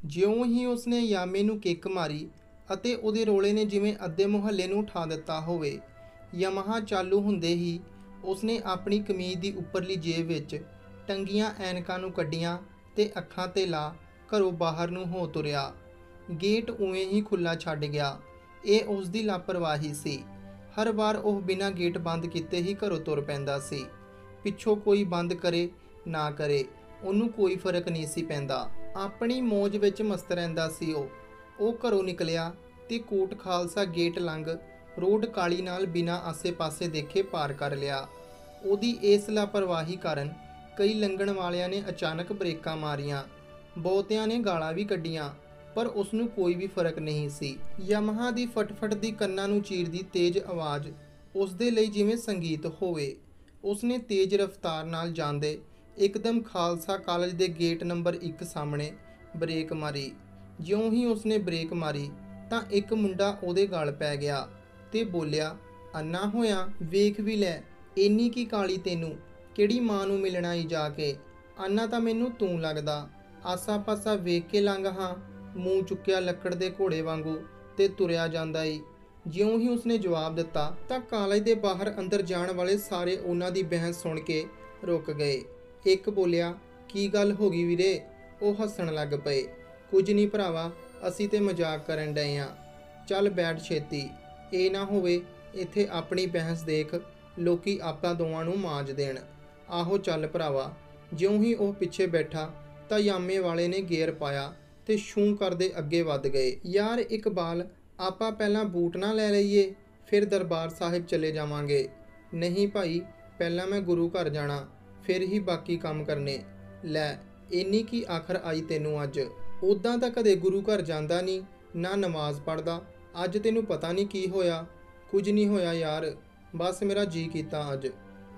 ਜਿਉਂ ਹੀ ਉਸਨੇ ਯਾਮੇ ਨੂੰ ਕਿੱਕ ਮਾਰੀ ਅਤੇ ਉਹਦੇ ਰੋਲੇ ਨੇ ਜਿਵੇਂ ਅੱਧੇ ਮੁਹੱਲੇ ਨੂੰ ਉਠਾ ਦਿੱਤਾ ਹੋਵੇ। ਯਮਹਾ ਚਾਲੂ ਹੁੰਦੇ ਹੀ ਉਸਨੇ ਆਪਣੀ ਕਮੀਜ਼ ਦੀ ਉੱਪਰਲੀ ਜੇਬ ਵਿੱਚ ਟੰਗੀਆਂ ਐਨਕਾਂ ਨੂੰ ਕੱਢੀਆਂ ਤੇ ਅੱਖਾਂ 'ਤੇ ਲਾ ਘਰੋਂ ਬਾਹਰ ਨੂੰ ਹੋ ਤੁਰਿਆ। ਗੇਟ ਉਵੇਂ ਹੀ ਖੁੱਲ੍ਹਾ ਛੱਡ ਗਿਆ। ਇਹ ਉਸ ਦੀ ਲਾਪਰਵਾਹੀ ਸੀ। ਹਰ ਵਾਰ ਉਹ ਬਿਨਾਂ ਗੇਟ ਬੰਦ ਕੀਤੇ ਹੀ ਘਰੋਂ ਤੁਰ ਪੈਂਦਾ ਸੀ। ਪਿੱਛੋਂ ਕੋਈ ਬੰਦ ਕਰੇ ਨਾ ਕਰੇ, ਉਹਨੂੰ ਕੋਈ ਫਰਕ ਨਹੀਂ ਸੀ ਪੈਂਦਾ। ਆਪਣੀ ਮੌਜ ਵਿੱਚ ਮਸਤ ਰਹਿੰਦਾ ਸੀ ਉਹ ਘਰੋਂ ਨਿਕਲਿਆ ਤੇ ਕੋਟ ਖਾਲਸਾ ਗੇਟ ਲੰਘ ਰੋਡ ਕਾਲੀ ਨਾਲ ਬਿਨਾਂ ਆਸੇ-ਪਾਸੇ ਦੇਖੇ ਪਾਰ ਕਰ ਲਿਆ। ਉਹਦੀ ਇਸ ਲਾਪਰਵਾਹੀ ਕਾਰਨ ਕਈ ਲੰਘਣ ਵਾਲਿਆਂ ਨੇ ਅਚਾਨਕ ਬ੍ਰੇਕਾਂ ਮਾਰੀਆਂ, ਬਹੁਤਿਆਂ ਨੇ ਗਾਲਾਂ ਵੀ ਕੱਢੀਆਂ, ਪਰ ਉਸ ਨੂੰ ਕੋਈ ਵੀ ਫਰਕ ਨਹੀਂ ਸੀ। ਯਮਹਾ ਦੀ ਫਟਫਟ ਦੀ ਕੰਨਾਂ ਨੂੰ ਚੀਰਦੀ ਤੇਜ਼ ਆਵਾਜ਼ ਉਸ ਦੇ ਲਈ ਜਿਵੇਂ ਸੰਗੀਤ ਹੋਵੇ। ਉਸਨੇ ਤੇਜ਼ ਰਫ਼ਤਾਰ ਨਾਲ ਜਾਂਦੇ ਇੱਕਦਮ ਖਾਲਸਾ ਕਾਲਜ ਦੇ ਗੇਟ ਨੰਬਰ 1 ਸਾਹਮਣੇ ਬ੍ਰੇਕ ਮਾਰੀ। ਜਿਉਂ ਹੀ ਉਸਨੇ ਬ੍ਰੇਕ ਮਾਰੀ ਤਾਂ ਇੱਕ ਮੁੰਡਾ ਉਹਦੇ ਗਲ ਪੈ ਗਿਆ ਤੇ ਬੋਲਿਆ, ਅੰਨਾ ਹੋਇਆ, ਵੇਖ ਵੀ ਲੈ, ਇੰਨੀ ਕੀ ਕਾਲੀ ਤੈਨੂੰ, ਕਿਹੜੀ ਮਾਂ ਨੂੰ ਮਿਲਣਾ ਈ ਜਾ ਕੇ। ਅੰਨਾ ਤਾਂ ਮੈਨੂੰ ਤੂੰ ਲੱਗਦਾ, ਆਸਾ ਪਾਸਾ ਵੇਖ ਕੇ ਲੰਘ ਹਾਂ, ਮੂੰਹ ਚੁੱਕਿਆ ਲੱਕੜ ਦੇ ਘੋੜੇ ਵਾਂਗੂ ਤੇ ਤੁਰਿਆ ਜਾਂਦਾ ਈ। ਜਿਉਂ ਹੀ ਉਸਨੇ ਜਵਾਬ ਦਿੱਤਾ ਤਾਂ ਕਾਲਜ ਦੇ ਬਾਹਰ ਅੰਦਰ ਜਾਣ ਵਾਲੇ ਸਾਰੇ ਉਹਨਾਂ ਦੀ ਬਹਿਸ ਸੁਣ ਕੇ ਰੁਕ ਗਏ। ਇੱਕ ਬੋਲਿਆ, ਕੀ ਗੱਲ ਹੋ ਗਈ ਵੀਰੇ? ਉਹ ਹੱਸਣ ਲੱਗ ਪਏ। ਕੁਝ ਨਹੀਂ ਭਰਾਵਾ, ਅਸੀਂ ਤੇ ਮਜ਼ਾਕ ਕਰਨ ਡਏ ਆਂ, ਚੱਲ ਬੈਠ ਛੇਤੀ, ਇਹ ਨਾ ਹੋਵੇ ਇੱਥੇ ਆਪਣੀ ਬਹਿਸ ਦੇਖ ਲੋਕੀ ਆਪਾਂ ਦੋਵਾਂ ਨੂੰ ਮਾਂਜ ਦੇਣ। ਆਹੋ ਚੱਲ ਭਰਾਵਾ। ਜਿਉਂ ਹੀ ਉਹ ਪਿੱਛੇ ਬੈਠਾ ਤਾਂ ਯਾਮੇ ਵਾਲੇ ਨੇ ਗੇਅਰ ਪਾਇਆ ਤੇ ਛੂੰ ਕਰਦੇ ਅੱਗੇ ਵੱਧ ਗਏ। ਯਾਰ ਇਕਬਾਲ, ਆਪਾਂ ਪਹਿਲਾਂ ਬੂਟ ਨਾ ਲੈ ਲਈਏ, ਫਿਰ ਦਰਬਾਰ ਸਾਹਿਬ ਚਲੇ ਜਾਵਾਂਗੇ। ਨਹੀਂ ਭਾਈ, ਪਹਿਲਾਂ ਮੈਂ ਗੁਰੂ ਘਰ ਜਾਣਾ, ਫਿਰ ਹੀ ਬਾਕੀ ਕੰਮ ਕਰਨੇ। ਲੈ, ਇੰਨੀ ਕੀ ਆਖਰ ਆਈ ਤੈਨੂੰ ਅੱਜ? ਉੱਦਾਂ ਤਾਂ ਕਦੇ ਗੁਰੂ ਘਰ ਜਾਂਦਾ ਨਹੀਂ, ਨਾ ਨਮਾਜ਼ ਪੜ੍ਹਦਾ, ਅੱਜ ਤੈਨੂੰ ਪਤਾ ਨਹੀਂ ਕੀ ਹੋਇਆ। ਕੁਝ ਨਹੀਂ ਹੋਇਆ ਯਾਰ, ਬਸ ਮੇਰਾ ਜੀ ਕੀਤਾ ਅੱਜ।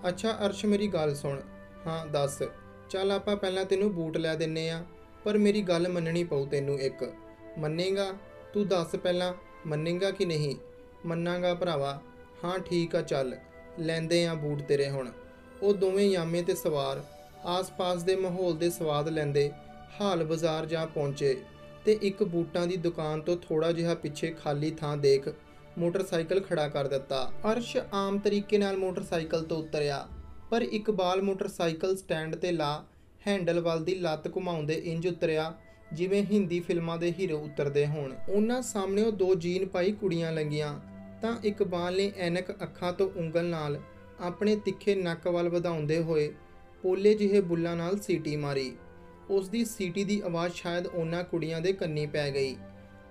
ਅੱਛਾ ਅਰਸ਼, ਮੇਰੀ ਗੱਲ ਸੁਣ। ਹਾਂ ਦੱਸ। ਚੱਲ ਆਪਾਂ ਪਹਿਲਾਂ ਤੈਨੂੰ ਬੂਟ ਲੈ ਦਿੰਨੇ ਆ, ਪਰ ਮੇਰੀ ਗੱਲ ਮੰਨਣੀ ਪਊ ਤੈਨੂੰ ਇੱਕ। ਮੰਨੇਗਾ? ਤੂੰ ਦੱਸ ਪਹਿਲਾਂ, ਮੰਨੇਗਾ ਕਿ ਨਹੀਂ? ਮੰਨਾਂਗਾ ਭਰਾਵਾ। ਹਾਂ ਠੀਕ ਆ, ਚੱਲ ਲੈਂਦੇ ਆ ਬੂਟ ਤੇਰੇ ਹੁਣ। ਉਹ ਦੋਵੇਂ ਯਾਮੇ ਤੇ ਸਵਾਰ ਆਸ-ਪਾਸ ਦੇ ਮਾਹੌਲ ਦੇ ਸਵਾਦ ਲੈਂਦੇ ਹਾਲ ਬਾਜ਼ਾਰ ਜਾ ਪਹੁੰਚੇ ਤੇ ਇੱਕ ਬੂਟਾਂ ਦੀ ਦੁਕਾਨ ਤੋਂ ਥੋੜਾ ਜਿਹਾ ਪਿੱਛੇ ਖਾਲੀ ਥਾਂ ਦੇਖ ਮੋਟਰਸਾਈਕਲ ਖੜਾ ਕਰ ਦਿੱਤਾ। ਅਰਸ਼ ਆਮ ਤਰੀਕੇ ਨਾਲ ਮੋਟਰਸਾਈਕਲ ਤੋਂ ਉਤਰਿਆ, ਪਰ ਇਕਬਾਲ ਮੋਟਰਸਾਈਕਲ ਸਟੈਂਡ ਤੇ ਲਾ ਹੈਂਡਲ ਵੱਲ ਦੀ ਲੱਤ ਘੁਮਾਉਂਦੇ ਇੰਜ ਉਤਰਿਆ ਜਿਵੇਂ ਹਿੰਦੀ ਫਿਲਮਾਂ ਦੇ ਹੀਰੋ ਉਤਰਦੇ ਹੋਣ। ਉਹਨਾਂ ਸਾਹਮਣੇੋਂ ਦੋ ਜੀਨ ਪਾਈ ਕੁੜੀਆਂ ਲੰਘੀਆਂ ਤਾਂ ਇਕਬਾਲ ਨੇ ਐਨਕ ਅੱਖਾਂ ਤੋਂ ਉਂਗਲ ਨਾਲ ਆਪਣੇ ਤਿੱਖੇ ਨੱਕ ਵੱਲ ਵਧਾਉਂਦੇ ਹੋਏ ਪੋਲੇ ਜਿਹੇ ਬੁੱਲਾਂ ਨਾਲ ਸੀਟੀ ਮਾਰੀ। ਉਸ ਦੀ ਸੀਟੀ ਦੀ ਆਵਾਜ਼ ਸ਼ਾਇਦ ਉਹਨਾਂ ਕੁੜੀਆਂ ਦੇ ਕੰਨੀ ਪੈ ਗਈ।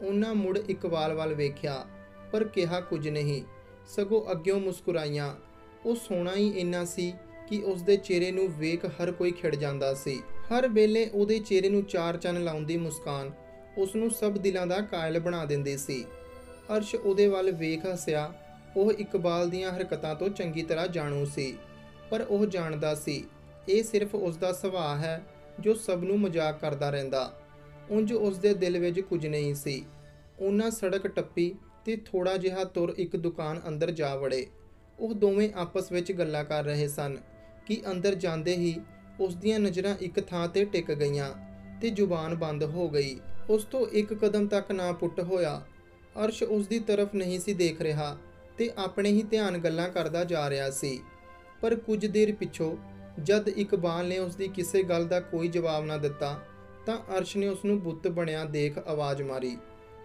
ਉਹਨਾਂ ਮੁੜ ਇਕਬਾਲ ਵੱਲ ਵੇਖਿਆ ਪਰ ਕਿਹਾ ਕੁਝ ਨਹੀਂ, ਸਗੋਂ ਅੱਗਿਓਂ ਮੁਸਕਰਾਈਆਂ। ਉਹ ਸੋਹਣਾ ਹੀ ਇੰਨਾ ਸੀ ਕਿ ਉਸ ਦੇ ਚਿਹਰੇ ਨੂੰ ਵੇਖ ਹਰ ਕੋਈ ਖਿੜ ਜਾਂਦਾ ਸੀ। ਹਰ ਵੇਲੇ ਉਹਦੇ ਚਿਹਰੇ ਨੂੰ ਚਾਰ ਚੰਨ ਲਾਉਂਦੀ ਮੁਸਕਾਨ ਉਸ ਨੂੰ ਸਭ ਦਿਲਾਂ ਦਾ ਕਾਇਲ ਬਣਾ ਦਿੰਦੀ ਸੀ। ਅਰਸ਼ ਉਹਦੇ ਵੱਲ ਵੇਖ ਹੱਸਿਆ। ਉਹ ਇਕਬਾਲ ਦੀਆਂ ਹਰਕਤਾਂ ਤੋਂ ਚੰਗੀ ਤਰ੍ਹਾਂ ਜਾਣੂ ਸੀ, ਪਰ ਉਹ ਜਾਣਦਾ ਸੀ ਇਹ ਸਿਰਫ ਉਸ ਦਾ ਸੁਭਾਅ ਹੈ ਜੋ ਸਭ ਨੂੰ ਮਜ਼ਾਕ ਕਰਦਾ ਰਹਿੰਦਾ। ਉਂਝ ਉਸ ਦੇ ਦਿਲ ਵਿੱਚ ਕੁਝ ਨਹੀਂ ਸੀ। ਉਹਨਾਂ ਸੜਕ ਟੱਪੀ ਤੇ ਥੋੜਾ ਜਿਹਾ ਤੁਰ ਇੱਕ ਦੁਕਾਨ ਅੰਦਰ ਜਾ ਵੜੇ। ਉਹ ਦੋਵੇਂ ਆਪਸ ਵਿੱਚ ਗੱਲਾਂ ਕਰ ਰਹੇ ਸਨ ਕਿ ਅੰਦਰ ਜਾਂਦੇ ਹੀ ਉਸ ਦੀਆਂ ਨਜ਼ਰਾਂ ਇੱਕ ਥਾਂ ਤੇ ਟਿਕ ਗਈਆਂ ਤੇ ਜ਼ੁਬਾਨ ਬੰਦ ਹੋ ਗਈ। ਉਸ ਤੋਂ ਇੱਕ ਕਦਮ ਤੱਕ ਨਾ ਪੁੱਟ ਹੋਇਆ। ਅਰਸ਼ ਉਸ ਦੀ ਤਰਫ ਨਹੀਂ ਸੀ ਦੇਖ ਰਿਹਾ ਤੇ ਆਪਣੇ ਹੀ ਧਿਆਨ ਗੱਲਾਂ ਕਰਦਾ ਜਾ ਰਿਹਾ ਸੀ। ਪਰ ਕੁਝ ਦੇਰ ਪਿੱਛੋਂ ਜਦ ਇਕਬਾਲ ਨੇ ਉਸ ਦੀ ਕਿਸੇ ਗੱਲ ਦਾ ਕੋਈ ਜਵਾਬ ਨਾ ਦਿੱਤਾ ਤਾਂ ਅਰਸ਼ ਨੇ ਉਸ ਨੂੰ ਬੁੱਤ ਬਣਿਆ ਦੇਖ ਆਵਾਜ਼ ਮਾਰੀ,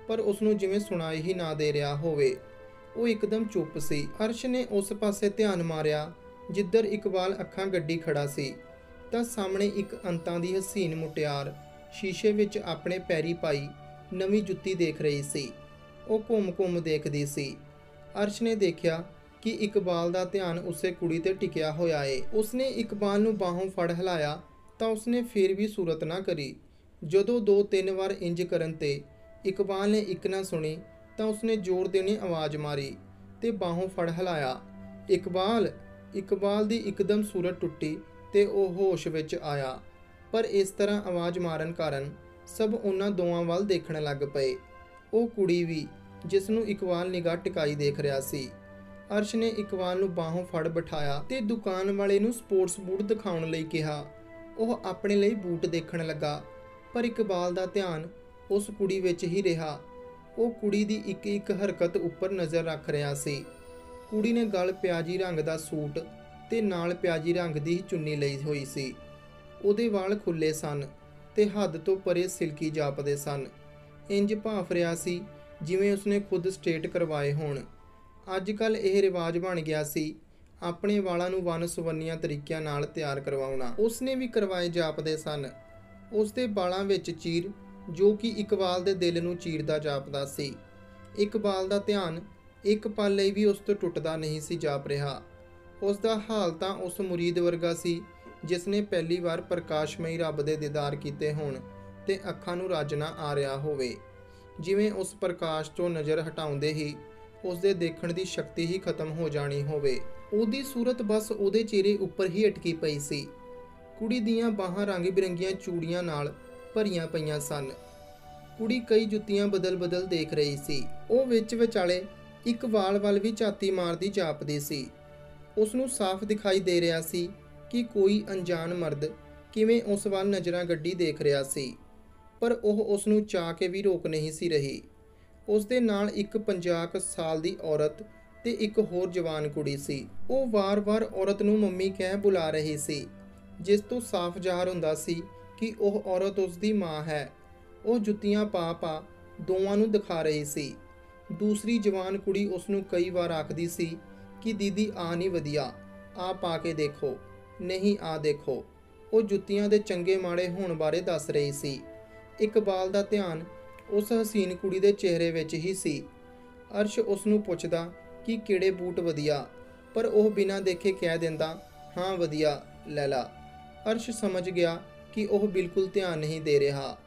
ਪਰ ਉਸ ਨੂੰ ਜਿਵੇਂ ਸੁਣਾਈ ਹੀ ਨਾ ਦੇ ਰਿਹਾ ਹੋਵੇ। ਉਹ ਇੱਕਦਮ ਚੁੱਪ ਸੀ। ਅਰਸ਼ ਨੇ ਉਸ ਪਾਸੇ ਧਿਆਨ ਮਾਰਿਆ ਜਿੱਧਰ ਇਕਬਾਲ ਅੱਖਾਂ ਗੱਡੀ ਖੜਾ ਸੀ ਤਾਂ ਸਾਹਮਣੇ ਇੱਕ ਅੰਤਾਂ ਦੀ ਹਸੀਨ ਮੁਟਿਆਰ ਸ਼ੀਸ਼ੇ ਵਿੱਚ ਆਪਣੇ ਪੈਰੀ ਪਾਈ ਨਵੀਂ ਜੁੱਤੀ ਦੇਖ ਰਹੀ ਸੀ। ਉਹ ਘੁੰਮ-ਘੁੰਮ ਦੇਖਦੀ ਸੀ। ਅਰਸ਼ ਨੇ ਦੇਖਿਆ ਕਿ ਇਕਬਾਲ ਦਾ ਧਿਆਨ ਉਸੇ ਕੁੜੀ ਤੇ ਟਿਕਿਆ ਹੋਇਆ ਏ। ਉਸਨੇ ਇਕਬਾਲ ਨੂੰ ਬਾਹੋਂ ਫੜ ਹਿਲਾਇਆ ਤਾਂ ਉਸਨੇ ਫਿਰ ਵੀ ਸੂਰਤ ਨਾ ਕਰੀ। ਜਦੋਂ 2-3 ਵਾਰ ਇੰਜ ਕਰਨ ਤੇ ਇਕਬਾਲ ਨੇ ਇੱਕ ਨਾ ਸੁਣੀ ਤਾਂ ਉਸਨੇ ਜ਼ੋਰ ਦੇਣੀ ਆਵਾਜ਼ ਮਾਰੀ ਤੇ ਬਾਹੋਂ ਫੜ ਹਿਲਾਇਆ। ਇਕਬਾਲ! ਇਕਬਾਲ ਦੀ ਇੱਕਦਮ ਸੂਰਤ ਟੁੱਟੀ ਤੇ ਉਹ ਹੋਸ਼ ਵਿੱਚ ਆਇਆ, ਪਰ ਇਸ ਤਰ੍ਹਾਂ ਆਵਾਜ਼ ਮਾਰਨ ਕਾਰਨ ਸਭ ਉਹਨਾਂ ਦੋਵਾਂ ਵੱਲ ਦੇਖਣ ਲੱਗ ਪਏ। ਉਹ ਕੁੜੀ ਵੀ ਜਿਸ ਨੂੰ ਇਕਬਾਲ ਨਿਗਾਹ ਟਿਕਾਈ ਦੇਖ ਰਿਹਾ ਸੀ। ਅਰਸ਼ ਨੇ ਇਕਬਾਲ ਨੂੰ ਬਾਹੋਂ ਫੜ ਬਿਠਾਇਆ ਤੇ ਦੁਕਾਨ ਵਾਲੇ ਨੂੰ ਸਪੋਰਟਸ ਬੂਟ ਦਿਖਾਉਣ ਲਈ ਕਿਹਾ। ਉਹ ਆਪਣੇ ਲਈ ਬੂਟ ਦੇਖਣ ਲੱਗਾ, ਪਰ ਇਕਬਾਲ ਦਾ ਧਿਆਨ ਉਸ ਕੁੜੀ ਵਿੱਚ ਹੀ ਰਿਹਾ। ਉਹ ਕੁੜੀ ਦੀ ਇੱਕ ਇੱਕ ਹਰਕਤ ਉੱਪਰ ਨਜ਼ਰ ਰੱਖ ਰਿਹਾ ਸੀ। ਕੁੜੀ ਨੇ ਗਲ ਪਿਆਜੀ ਰੰਗ ਦਾ ਸੂਟ ਤੇ ਨਾਲ ਪਿਆਜੀ ਰੰਗ ਦੀ ਹੀ ਚੁੰਨੀ ਲਈ ਹੋਈ ਸੀ। ਉਹਦੇ ਵਾਲ ਖੁੱਲੇ ਸਨ ਤੇ ਹੱਦ ਤੋਂ ਪਰੇ ਸਿਲਕੀ ਜਾਪਦੇ ਸਨ। ਇੰਜ ਭਾਫ ਰਿਹਾ ਸੀ ਜਿਵੇਂ ਉਸਨੇ ਖੁਦ ਸਟੇਟ ਕਰਵਾਏ ਹੋਣ। ਅੱਜ ਕੱਲ੍ਹ ਇਹ ਰਿਵਾਜ ਬਣ ਗਿਆ ਸੀ ਆਪਣੇ ਵਾਲਾਂ ਨੂੰ ਵੰਨ ਸੁਵੰਨੀਆਂ ਤਰੀਕਿਆਂ ਨਾਲ ਤਿਆਰ ਕਰਵਾਉਣਾ। ਉਸਨੇ ਵੀ ਕਰਵਾਏ ਜਾਪਦੇ ਸਨ। ਉਸਦੇ ਵਾਲਾਂ ਵਿੱਚ ਚੀਰ ਜੋ ਕਿ ਇਕਬਾਲ ਦੇ ਦਿਲ ਨੂੰ ਚੀਰਦਾ ਜਾਪਦਾ ਸੀ। ਇਕਬਾਲ ਦਾ ਧਿਆਨ ਇੱਕ ਪਲ ਲਈ ਵੀ ਉਸ ਤੋਂ ਟੁੱਟਦਾ ਨਹੀਂ ਸੀ ਜਾਪ ਰਿਹਾ। ਉਸ ਦਾ ਹਾਲ ਤਾਂ ਉਸ ਮੁਰੀਦ ਵਰਗਾ ਸੀ ਜਿਸ ਨੇ ਪਹਿਲੀ ਵਾਰ ਪ੍ਰਕਾਸ਼ਮਈ ਰੱਬ ਦੇ ਦੀਦਾਰ ਕੀਤੇ ਹੋਣ ਤੇ ਅੱਖਾਂ ਨੂੰ ਰੱਜ ਨਾ ਆ ਰਿਹਾ ਹੋਵੇ। ਜਿਵੇਂ ਉਸ ਪ੍ਰਕਾਸ਼ ਤੋਂ ਨਜ਼ਰ ਹਟਾਉਂਦੇ ਹੀ ਉਸ ਦੇ ਦੇਖਣ ਦੀ ਸ਼ਕਤੀ ਹੀ ਖਤਮ ਹੋ ਜਾਣੀ ਹੋਵੇ। ਉਹਦੀ ਸੂਰਤ ਬਸ ਉਹਦੇ ਚਿਹਰੇ ਉੱਪਰ ਹੀ ਅਟਕੀ ਪਈ ਸੀ। ਕੁੜੀ ਦੀਆਂ ਬਾਹਾਂ ਰੰਗ ਬਿਰੰਗੀਆਂ ਚੂੜੀਆਂ ਨਾਲ ਭਰੀਆਂ ਪਈਆਂ ਸਨ। ਕੁੜੀ ਕਈ ਜੁੱਤੀਆਂ ਬਦਲ ਦੇਖ ਰਹੀ ਸੀ। ਉਹ ਵਿੱਚ ਵਿਚਾਲੇ ਇੱਕ ਵਾਲ ਵੱਲ ਵੀ ਝਾਤੀ ਮਾਰਦੀ ਜਾਪਦੀ ਸੀ। ਉਸ ਨੂੰ ਸਾਫ਼ ਦਿਖਾਈ ਦੇ ਰਿਹਾ ਸੀ ਕਿ ਕੋਈ ਅਣਜਾਣ ਮਰਦ ਕਿਵੇਂ ਉਸ ਵੱਲ ਨਜ਼ਰਾਂ ਗੱਡੀ ਦੇਖ ਰਿਹਾ ਸੀ, ਪਰ ਉਹ ਉਸ ਨੂੰ ਚਾਹ ਕੇ ਵੀ ਰੋਕ ਨਹੀਂ ਸੀ ਰਹੀ। ਉਸ ਦੇ ਨਾਲ ਇੱਕ 50 ਸਾਲ ਦੀ ਔਰਤ ਤੇ ਇੱਕ ਹੋਰ ਜਵਾਨ ਕੁੜੀ ਸੀ। ਉਹ ਵਾਰ-ਵਾਰ ਔਰਤ ਨੂੰ ਮੰਮੀ ਕਹਿ ਬੁਲਾ ਰਹੀ ਸੀ, ਜਿਸ ਤੋਂ ਸਾਫ਼ ਜ਼ਾਹਰ ਹੁੰਦਾ ਸੀ ਕਿ ਉਹ ਔਰਤ ਉਸ ਦੀ ਮਾਂ ਹੈ। ਉਹ ਜੁੱਤੀਆਂ ਪਾ ਦੋਵਾਂ ਨੂੰ ਦਿਖਾ ਰਹੀ ਸੀ। ਦੂਸਰੀ ਜਵਾਨ ਕੁੜੀ ਉਸ ਨੂੰ ਕਈ ਵਾਰ ਆਖਦੀ ਸੀ ਕਿ ਦੀਦੀ ਆ ਨਹੀਂ ਵਧੀਆ, ਆ ਪਾ ਕੇ ਦੇਖੋ, ਨਹੀਂ ਆ ਦੇਖੋ। ਉਹ ਜੁੱਤੀਆਂ ਦੇ ਚੰਗੇ ਮਾੜੇ ਹੋਣ ਬਾਰੇ ਦੱਸ ਰਹੀ ਸੀ। ਇਕਬਾਲ ਦਾ ਧਿਆਨ ਉਸ ਹਸੀਨ ਕੁੜੀ ਦੇ ਚਿਹਰੇ ਵਿੱਚ ਹੀ ਸੀ। ਅਰਸ਼ ਉਸ ਨੂੰ ਪੁੱਛਦਾ ਕਿ ਕਿਹੜੇ ਬੂਟ ਵਧੀਆ, ਪਰ ਉਹ ਬਿਨਾਂ ਦੇਖੇ ਕਹਿ ਦਿੰਦਾ ਹਾਂ ਵਧੀਆ, ਲੈ ਲਾ। ਅਰਸ਼ ਸਮਝ ਗਿਆ ਕਿ ਉਹ ਬਿਲਕੁਲ ਧਿਆਨ ਨਹੀਂ ਦੇ ਰਿਹਾ।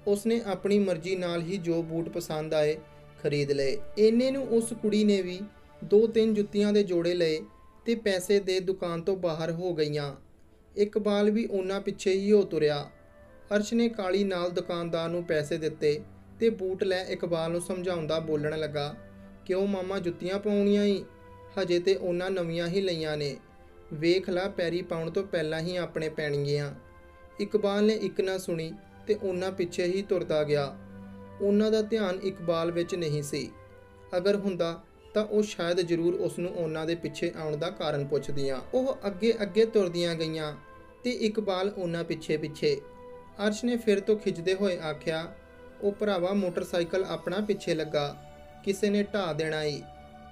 ਉਸਨੇ ਆਪਣੀ ਮਰਜ਼ੀ ਨਾਲ ਹੀ ਜੋ ਬੂਟ ਪਸੰਦ ਆਏ ਖਰੀਦ ਲਏ। ਇੰਨੇ ਨੂੰ ਉਸ ਕੁੜੀ ਨੇ ਵੀ 2-3 ਜੁੱਤੀਆਂ ਦੇ ਜੋੜੇ ਲਏ ਤੇ ਪੈਸੇ ਦੇ ਦੁਕਾਨ ਤੋਂ ਬਾਹਰ ਹੋ ਗਈਆਂ। ਇਕਬਾਲ ਵੀ ਉਹਨਾਂ ਪਿੱਛੇ ਹੀ ਹੋ ਤੁਰਿਆ। ਅਰਸ਼ ਨੇ ਕਾਲੀ ਨਾਲ ਦੁਕਾਨਦਾਰ ਨੂੰ ਪੈਸੇ ਦਿੱਤੇ ਤੇ ਬੂਟ ਲੈ ਇਕਬਾਲ ਨੂੰ ਸਮਝਾਉਂਦਾ ਬੋਲਣ ਲੱਗਾ, ਕਿਉਂ ਮਾਮਾ ਜੁੱਤੀਆਂ ਪਾਉਣੀਆਂ ਈ? ਹਜੇ ਤੇ ਉਹਨਾਂ ਨਵੀਆਂ ਹੀ ਲਈਆਂ ਨੇ, ਵੇਖ ਲਾ ਪੈਰੀ ਪਾਉਣ ਤੋਂ ਪਹਿਲਾਂ ਹੀ ਆਪਣੇ ਪੈਣਗੀਆਂ। ਇਕਬਾਲ ਨੇ ਇੱਕ ਨਾ ਸੁਣੀ ਤੇ ਉਹਨਾਂ ਪਿੱਛੇ ਹੀ ਤੁਰਦਾ ਗਿਆ। ਉਹਨਾਂ ਦਾ ਧਿਆਨ ਇਕਬਾਲ ਵਿੱਚ ਨਹੀਂ ਸੀ। ਅਗਰ ਹੁੰਦਾ ਤਾਂ ਉਹ ਸ਼ਾਇਦ ਜ਼ਰੂਰ ਉਸ ਨੂੰ ਉਹਨਾਂ ਦੇ ਪਿੱਛੇ ਆਉਣ ਦਾ ਕਾਰਨ ਪੁੱਛਦੀਆਂ। ਉਹ ਅੱਗੇ ਤੁਰਦੀਆਂ ਗਈਆਂ ਤੇ ਇਕਬਾਲ ਉਹਨਾਂ ਪਿੱਛੇ। ਅਰਸ਼ ਨੇ ਫਿਰ ਤੋਂ ਖਿੱਚਦੇ ਹੋਏ ਆਖਿਆ, ਉਹ ਭਰਾਵਾ ਮੋਟਰਸਾਈਕਲ ਆਪਣਾ ਪਿੱਛੇ ਲੱਗਾ, ਕਿਸੇ ਨੇ ਢਾਹ ਦੇਣਾ ਈ।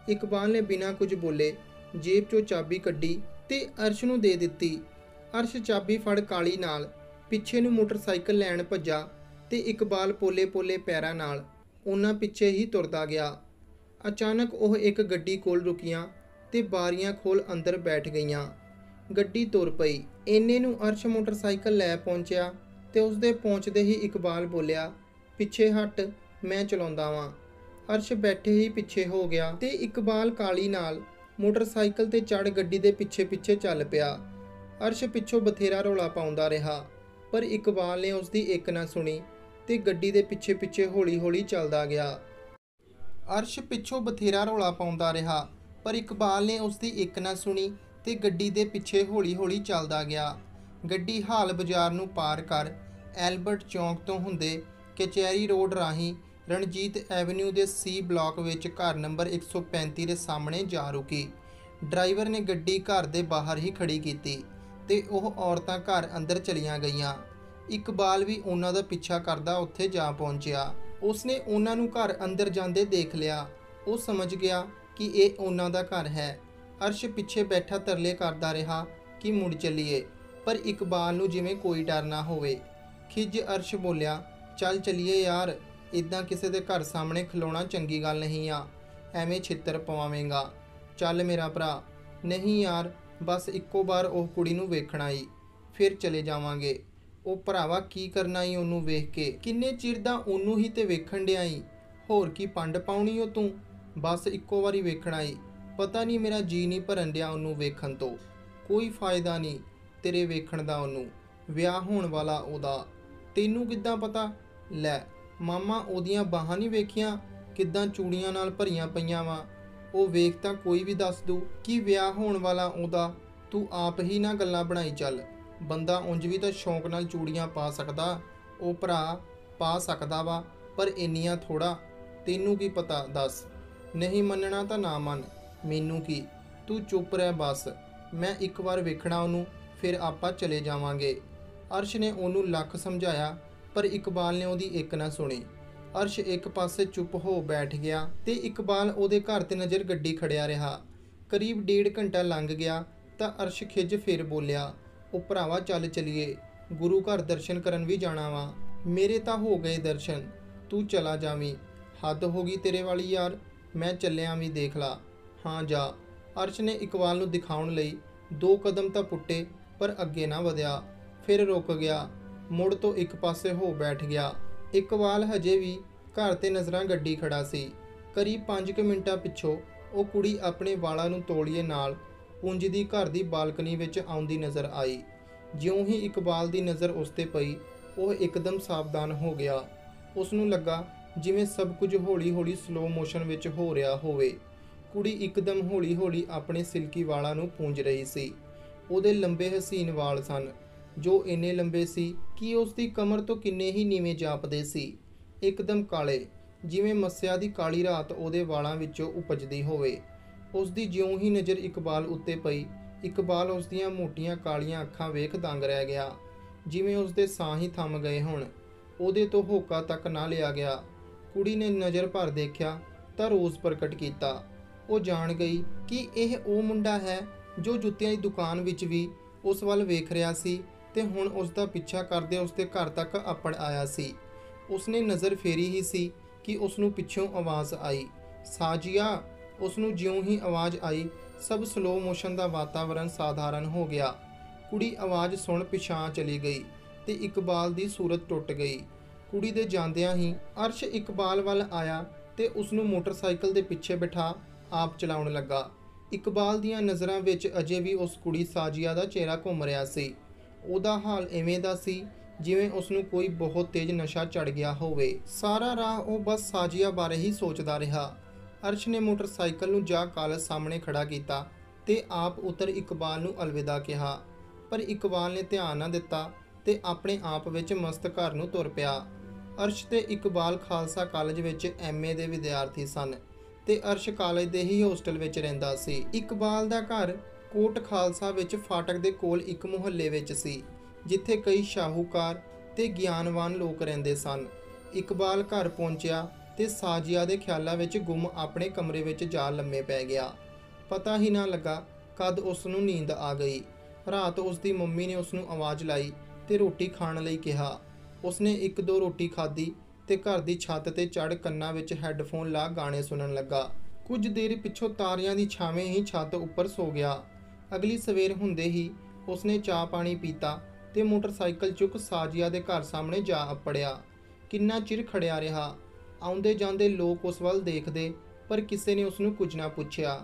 ਇਕਬਾਲ ਨੇ ਬਿਨਾਂ ਕੁਝ ਬੋਲੇ ਜੇਬ 'ਚੋਂ ਚਾਬੀ ਕੱਢੀ ਤੇ ਅਰਸ਼ ਨੂੰ ਦੇ ਦਿੱਤੀ। ਅਰਸ਼ ਚਾਬੀ ਫੜ ਕਾਲੀ ਨਾਲ ਪਿੱਛੇ ਨੂੰ ਮੋਟਰਸਾਈਕਲ ਲੈਣ ਭੱਜਾ ਤੇ ਇਕਬਾਲ ਪੋਲੇ ਪੈਰਾਂ ਨਾਲ ਉਹਨਾਂ ਪਿੱਛੇ ਹੀ ਤੁਰਦਾ ਗਿਆ। ਅਚਾਨਕ ਉਹ ਇੱਕ ਗੱਡੀ ਕੋਲ ਰੁਕੀਆਂ ਤੇ ਬਾਰੀਆਂ ਖੋਲ ਅੰਦਰ ਬੈਠ ਗਈਆਂ। ਗੱਡੀ ਤੁਰ ਪਈ। ਇੰਨੇ ਨੂੰ ਅਰਸ਼ ਮੋਟਰਸਾਈਕਲ ਲੈ ਪਹੁੰਚਿਆ ਤੇ ਉਸਦੇ ਪਹੁੰਚਦੇ ਹੀ ਇਕਬਾਲ ਬੋਲਿਆ, ਪਿੱਛੇ ਹਟ, ਮੈਂ ਚਲਾਉਂਦਾ ਵਾਂ। ਅਰਸ਼ ਬੈਠੇ ਹੀ ਪਿੱਛੇ ਹੋ ਗਿਆ ਤੇ ਇਕਬਾਲ ਕਾਲੀ ਨਾਲ ਮੋਟਰਸਾਈਕਲ ਤੇ ਚੜ੍ਹ ਗੱਡੀ ਦੇ ਪਿੱਛੇ ਚੱਲ ਪਿਆ। ਅਰਸ਼ ਪਿੱਛੋਂ ਬਥੇਰਾ ਰੌਲਾ ਪਾਉਂਦਾ ਰਿਹਾ, ਪਰ ਇਕਬਾਲ ਨੇ ਉਸਦੀ ਇੱਕ ਨਾ ਸੁਣੀ ਤੇ ਗੱਡੀ ਦੇ ਪਿੱਛੇ ਹੌਲੀ ਚੱਲਦਾ ਗਿਆ। ਅਰਸ਼ ਪਿੱਛੋਂ ਬਥੇਰਾ ਰੌਲਾ ਪਾਉਂਦਾ ਰਿਹਾ, ਪਰ ਇਕਬਾਲ ਨੇ ਉਸਦੀ ਇੱਕ ਨਾ ਸੁਣੀ ਤੇ ਗੱਡੀ ਦੇ ਪਿੱਛੇ ਹੌਲੀ ਚੱਲਦਾ ਗਿਆ। ਗੱਡੀ ਹਾਲ ਬਾਜ਼ਾਰ ਨੂੰ ਪਾਰ ਕਰ ਐਲਬਰਟ ਚੌਂਕ ਤੋਂ ਹੁੰਦੇ ਕਚਹਿਰੀ ਰੋਡ ਰਾਹੀਂ ਰਣਜੀਤ ਐਵਨਿਊ ਦੇ ਸੀ ਬਲਾਕ ਵਿੱਚ ਘਰ ਨੰਬਰ 135 ਦੇ ਸਾਹਮਣੇ ਜਾ ਰੁਕੀ। ਡਰਾਈਵਰ ਨੇ ਗੱਡੀ ਘਰ ਦੇ ਬਾਹਰ ਹੀ ਖੜੀ ਕੀਤੀ ਤੇ ਉਹ ਔਰਤਾਂ ਘਰ ਅੰਦਰ ਚਲੀਆਂ ਗਈਆਂ। ਇਕਬਾਲ ਵੀ ਉਹਨਾਂ ਦਾ ਪਿੱਛਾ ਕਰਦਾ ਉੱਥੇ ਜਾ ਪਹੁੰਚਿਆ। ਉਸਨੇ ਉਹਨਾਂ ਨੂੰ ਘਰ ਅੰਦਰ ਜਾਂਦੇ ਦੇਖ ਲਿਆ। ਉਹ ਸਮਝ ਗਿਆ ਕਿ ਇਹ ਉਹਨਾਂ ਦਾ ਘਰ ਹੈ। ਅਰਸ਼ ਪਿੱਛੇ ਬੈਠਾ ਤਰਲੇ ਕਰਦਾ ਰਿਹਾ ਕਿ ਮੁੜ ਚੱਲੀਏ, ਪਰ ਇਕਬਾਲ ਨੂੰ ਜਿਵੇਂ ਕੋਈ ਡਰ ਨਾ ਹੋਵੇ। ਖਿੱਝ ਅਰਸ਼ ਬੋਲਿਆ, ਚੱਲ ਚੱਲੀਏ ਯਾਰ, ਇੱਦਾਂ ਕਿਸੇ ਦੇ ਘਰ ਸਾਹਮਣੇ ਖਲੋਣਾ ਚੰਗੀ ਗੱਲ ਨਹੀਂ ਆ, ਐਵੇਂ ਛਿੱਤਰ ਪਵਾਵੇਂਗਾ। ਚੱਲ ਮੇਰਾ ਭਰਾ। ਨਹੀਂ ਯਾਰ, ਬਸ ਇੱਕੋ ਵਾਰ ਉਹ ਕੁੜੀ ਨੂੰ ਵੇਖਣਾ ਈ, ਫਿਰ ਚਲੇ ਜਾਵਾਂਗੇ। ਉਹ ਭਰਾਵਾ ਕੀ ਕਰਨਾ ਈ ਉਹਨੂੰ ਵੇਖ ਕੇ, ਕਿੰਨੇ ਚਿਰ ਦਾ ਉਹਨੂੰ ਹੀ ਤੇ ਵੇਖਣ ਡਿਆ ਈ, ਹੋਰ ਕੀ ਪੰਡ ਪਾਉਣੀ ਉਹ ਤੂੰ? ਬਸ ਇੱਕੋ ਵਾਰੀ ਵੇਖਣਾ ਈ। ਪਤਾ ਨਹੀਂ ਮੇਰਾ ਜੀ ਨਹੀਂ ਭਰਨ ਡਿਆ ਉਹਨੂੰ ਵੇਖਣ ਤੋਂ। ਕੋਈ ਫਾਇਦਾ ਨਹੀਂ ਤੇਰੇ ਵੇਖਣ ਦਾ, ਉਹਨੂੰ ਵਿਆਹ ਹੋਣ ਵਾਲਾ ਉਹਦਾ। ਤੈਨੂੰ ਕਿੱਦਾਂ ਪਤਾ? ਲੈ ਮਾਮਾ, ਉਹਦੀਆਂ ਬਾਹਾਂ ਨਹੀਂ ਵੇਖੀਆਂ ਕਿੱਦਾਂ ਚੂੜੀਆਂ ਨਾਲ ਭਰੀਆਂ ਪਈਆਂ ਵਾ? ਉਹ ਵੇਖ ਤਾਂ ਕੋਈ ਵੀ ਦੱਸ ਦੂ ਕਿ ਵਿਆਹ ਹੋਣ ਵਾਲਾ ਉਹਦਾ। ਤੂੰ ਆਪ ਹੀ ਨਾ ਗੱਲਾਂ ਬਣਾਈ ਚੱਲ। ਬੰਦਾ ਉਂਝ ਵੀ ਤਾਂ ਸ਼ੌਂਕ ਨਾਲ ਚੂੜੀਆਂ ਪਾ ਸਕਦਾ। ਉਹ ਭਰਾ ਪਾ ਸਕਦਾ ਵਾ, ਪਰ ਇੰਨੀਆਂ ਥੋੜਾ, ਤੈਨੂੰ ਕੀ ਪਤਾ ਦੱਸ। ਨਹੀਂ ਮੰਨਣਾ ਤਾਂ ਨਾ ਮੰਨ, ਮੈਨੂੰ ਕੀ, ਤੂੰ ਚੁੱਪ ਰਹਿ ਬਸ। ਮੈਂ ਇੱਕ ਵਾਰ ਵੇਖਣਾ ਉਹਨੂੰ, ਫਿਰ ਆਪਾਂ ਚਲੇ ਜਾਵਾਂਗੇ। ਅਰਸ਼ ਨੇ ਉਹਨੂੰ ਲੱਖ ਸਮਝਾਇਆ, ਪਰ ਇਕਬਾਲ ਨੇ ਉਹਦੀ ਇੱਕ ਨਾ ਸੁਣੀ। ਅਰਸ਼ ਇੱਕ ਪਾਸੇ ਚੁੱਪ ਹੋ ਬੈਠ ਗਿਆ ਤੇ ਇਕਬਾਲ ਉਹਦੇ ਘਰ ਤੇ ਨਜ਼ਰ ਗੱਡੀ ਖੜਿਆ ਰਿਹਾ। ਕਰੀਬ 1.5 ਘੰਟਾ ਲੰਘ ਗਿਆ ਤਾਂ ਅਰਸ਼ ਖਿੱਝ ਫਿਰ ਬੋਲਿਆ, ਉਹ ਭਰਾਵਾ ਚੱਲ ਚਲੀਏ, ਗੁਰੂ ਘਰ ਦਰਸ਼ਨ ਕਰਨ ਵੀ ਜਾਣਾ ਵਾ। ਮੇਰੇ ਤਾਂ ਹੋ ਗਏ ਦਰਸ਼ਨ, ਤੂੰ ਚਲਾ ਜਾਵੀਂ। ਹੱਦ ਹੋ ਗਈ ਤੇਰੇ ਵਾਲੀ ਯਾਰ, ਮੈਂ ਚੱਲਿਆ ਵੀ ਦੇਖ ਲਾ। ਹਾਂ ਜਾ। ਅਰਸ਼ ਨੇ ਇਕਬਾਲ ਨੂੰ ਦਿਖਾਉਣ ਲਈ 2 ਕਦਮ ਤਾਂ ਪੁੱਟੇ, ਪਰ ਅੱਗੇ ਨਾ ਵਧਿਆ। ਫਿਰ ਰੁਕ ਗਿਆ, ਮੁੜ ਤੋਂ ਇੱਕ ਪਾਸੇ ਹੋ ਬੈਠ ਗਿਆ। ਇਕਬਾਲ ਹਜੇ ਵੀ ਘਰ ਤੇ ਨਜ਼ਰਾਂ ਗੱਡੀ ਖੜਾ ਸੀ। ਕਰੀਬ 5 ਮਿੰਟਾਂ ਪਿੱਛੋਂ ਉਹ ਕੁੜੀ ਆਪਣੇ ਵਾਲਾਂ ਨੂੰ ਤੋਲੀਏ ਨਾਲ ਪੂੰਝਦੀ ਘਰ ਦੀ ਬਾਲਕਨੀ ਵਿੱਚ ਆਉਂਦੀ ਨਜ਼ਰ ਆਈ। ਜਿਉਂ ਹੀ ਇਕਬਾਲ ਦੀ ਨਜ਼ਰ ਉਸ ਤੇ ਪਈ, ਉਹ ਇੱਕਦਮ ਸਾਵਧਾਨ ਹੋ ਗਿਆ। ਉਸ ਨੂੰ ਲੱਗਾ ਜਿਵੇਂ ਸਭ ਕੁਝ ਹੌਲੀ-ਹੌਲੀ ਸਲੋ ਮੋਸ਼ਨ ਵਿੱਚ ਹੋ ਰਿਹਾ ਹੋਵੇ। ਕੁੜੀ ਇੱਕਦਮ ਹੌਲੀ-ਹੌਲੀ ਆਪਣੇ ਸਿਲਕੀ ਵਾਲਾਂ ਨੂੰ ਪੂੰਝ ਰਹੀ ਸੀ। ਉਹਦੇ ਲੰਬੇ ਹਸੀਨ ਵਾਲ ਸਨ, ਜੋ ਇੰਨੇ ਲੰਬੇ ਸੀ ਕਿ ਉਸ ਦੀ ਕਮਰ ਤੋਂ ਕਿੰਨੇ ਹੀ ਨੀਵੇਂ ਜਾਪਦੇ ਸੀ। ਇੱਕਦਮ ਕਾਲੇ, ਜਿਵੇਂ ਮੱਸਿਆ ਦੀ ਕਾਲੀ ਰਾਤ ਉਹਦੇ ਵਾਲਾਂ ਵਿੱਚੋਂ ਉਪਜਦੀ ਹੋਵੇ। ਉਸ ਦੀ ਜਿਉਂ ਹੀ ਨਜ਼ਰ ਇਕਬਾਲ ਉੱਤੇ ਪਈ, ਇਕਬਾਲ ਉਸ ਦੀਆਂ ਮੋਟੀਆਂ ਕਾਲੀਆਂ ਅੱਖਾਂ ਵੇਖ ਦੰਗ ਰਹਿ ਗਿਆ, ਜਿਵੇਂ ਉਸ ਦੇ ਸਾਹ ਹੀ ਥੰਮ ਗਏ ਹੋਣ। ਉਹਦੇ ਤੋਂ ਹੋਕਾ ਤੱਕ ਨਾ ਲਿਆ ਗਿਆ। ਕੁੜੀ ਨੇ ਨਜ਼ਰ ਭਰ ਦੇਖਿਆ ਤਾਂ ਰੋਜ਼ ਪ੍ਰਗਟ ਕੀਤਾ। ਉਹ ਜਾਣ ਗਈ ਕਿ ਇਹ ਉਹ ਮੁੰਡਾ ਹੈ ਜੋ ਜੁੱਤੀਆਂ ਦੀ ਦੁਕਾਨ ਵਿੱਚ ਵੀ ਉਸ ਵੱਲ ਵੇਖ ਰਿਹਾ ਸੀ ਤੇ ਹੁਣ ਉਸ ਦਾ ਪਿੱਛਾ ਕਰਦੇ ਉਸ ਦੇ ਘਰ ਤੱਕ ਅੱਪੜ ਆਇਆ ਸੀ। ਉਸਨੇ ਨਜ਼ਰ ਫੇਰੀ ਹੀ ਸੀ ਕਿ ਉਸ ਨੂੰ ਪਿੱਛੋਂ ਆਵਾਜ਼ ਆਈ, ਸਾਜੀਆ। ਉਸ ਨੂੰ ਜਿਉਂ ਹੀ ਆਵਾਜ਼ ਆਈ, ਸਭ ਸਲੋ ਮੋਸ਼ਨ ਦਾ ਵਾਤਾਵਰਣ ਸਾਧਾਰਨ ਹੋ ਗਿਆ। ਕੁੜੀ ਆਵਾਜ਼ ਸੁਣ ਪਿਛਾਂ ਚਲੀ ਗਈ ਤੇ ਇਕਬਾਲ ਦੀ ਸੂਰਤ ਟੁੱਟ ਗਈ। ਕੁੜੀ ਦੇ ਜਾਂਦਿਆਂ ਹੀ ਅਰਸ਼ ਇਕਬਾਲ ਵੱਲ ਆਇਆ ਤੇ ਉਸ ਨੂੰ ਮੋਟਰਸਾਈਕਲ ਦੇ ਪਿੱਛੇ ਬਿਠਾ ਆਪ ਚਲਾਉਣ ਲੱਗਾ। ਇਕਬਾਲ ਦੀਆਂ ਨਜ਼ਰਾਂ ਵਿੱਚ ਅਜੇ ਵੀ ਉਸ ਕੁੜੀ ਸਾਜੀਆ ਦਾ ਚਿਹਰਾ ਘੁੰਮ ਰਿਹਾ ਸੀ। ਉਹਦਾ ਹਾਲ ਇਵੇਂ ਦਾ ਸੀ ਜਿਵੇਂ ਉਸ ਨੂੰ ਕੋਈ ਬਹੁਤ ਤੇਜ਼ ਨਸ਼ਾ ਚੜ੍ਹ ਗਿਆ ਹੋਵੇ। ਸਾਰਾ ਰਾਹ ਉਹ ਬਸ ਸਾਜੀਆ ਬਾਰੇ ਹੀ ਸੋਚਦਾ ਰਿਹਾ। ਅਰਸ਼ ਨੇ ਮੋਟਰਸਾਈਕਲ ਨੂੰ ਜਾ ਕਾਲਜ ਸਾਹਮਣੇ ਖੜਾ ਕੀਤਾ ਤੇ ਆਪ ਉਤਰ ਇਕਬਾਲ ਨੂੰ ਅਲਵਿਦਾ ਕਿਹਾ, ਪਰ ਇਕਬਾਲ ਨੇ ਧਿਆਨ ਨਾ ਦਿੱਤਾ ਤੇ ਆਪਣੇ ਆਪ ਵਿੱਚ ਮਸਤ ਘਰ ਨੂੰ ਤੁਰ ਪਿਆ। ਅਰਸ਼ ਤੇ ਇਕਬਾਲ ਖਾਲਸਾ ਕਾਲਜ ਵਿੱਚ MA ਦੇ ਵਿਦਿਆਰਥੀ ਸਨ ਤੇ ਅਰਸ਼ ਕਾਲਜ ਦੇ ਹੀ ਹੋਸਟਲ ਵਿੱਚ ਰਹਿੰਦਾ ਸੀ। ਇਕਬਾਲ ਦਾ ਘਰ ਕੋਟ ਖਾਲਸਾ ਵਿੱਚ ਫਾਟਕ ਦੇ ਕੋਲ ਇੱਕ ਮੁਹੱਲੇ ਵਿੱਚ ਸੀ, ਜਿੱਥੇ ਕਈ ਸ਼ਾਹੂਕਾਰ ਤੇ ਗਿਆਨਵਾਨ ਲੋਕ ਰਹਿੰਦੇ ਸਨ। ਇਕਬਾਲ ਘਰ ਪਹੁੰਚਿਆ ਤੇ ਸਾਜੀਆ ਦੇ ਖਿਆਲਾਂ ਵਿੱਚ ਗੁੰਮ ਆਪਣੇ ਕਮਰੇ ਵਿੱਚ ਜਾ ਲੰਮੇ ਪੈ ਗਿਆ। ਪਤਾ ਹੀ ਨਾ ਲੱਗਾ ਕਦ ਉਸ ਨੂੰ ਨੀਂਦ ਆ ਗਈ। ਰਾਤ ਉਸ ਦੀ ਮੰਮੀ ਨੇ ਉਸ ਨੂੰ ਆਵਾਜ਼ ਲਾਈ ਤੇ ਰੋਟੀ ਖਾਣ ਲਈ ਕਿਹਾ। ਉਸਨੇ 1-2 ਰੋਟੀ ਖਾਧੀ ਤੇ ਘਰ ਦੀ ਛੱਤ ਤੇ ਚੜ੍ਹ ਕੰਨਾਂ ਵਿੱਚ ਹੈੱਡਫੋਨ ਲਾ ਗਾਣੇ ਸੁਣਨ ਲੱਗਾ। ਕੁਝ ਦੇਰ ਪਿੱਛੋਂ ਤਾਰਿਆਂ ਦੀ ਛਾਵੇਂ ਹੀ ਛੱਤ ਉੱਪਰ ਸੋ ਗਿਆ। ਅਗਲੀ ਸਵੇਰ ਹੁੰਦੇ ਹੀ ਉਸਨੇ ਚਾਹ ਪਾਣੀ ਪੀਤਾ ਤੇ ਮੋਟਰਸਾਈਕਲ ਚੁੱਕ ਸਾਜੀਆ ਦੇ ਘਰ ਸਾਹਮਣੇ ਜਾ ਅੱਪੜਿਆ। ਕਿੰਨਾ ਚਿਰ ਖੜਿਆ ਰਿਹਾ। ਆਉਂਦੇ ਜਾਂਦੇ ਲੋਕ ਉਸ ਵੱਲ ਦੇਖਦੇ, ਪਰ ਕਿਸੇ ਨੇ ਉਸ ਨੂੰ ਕੁਝ ਨਾ ਪੁੱਛਿਆ।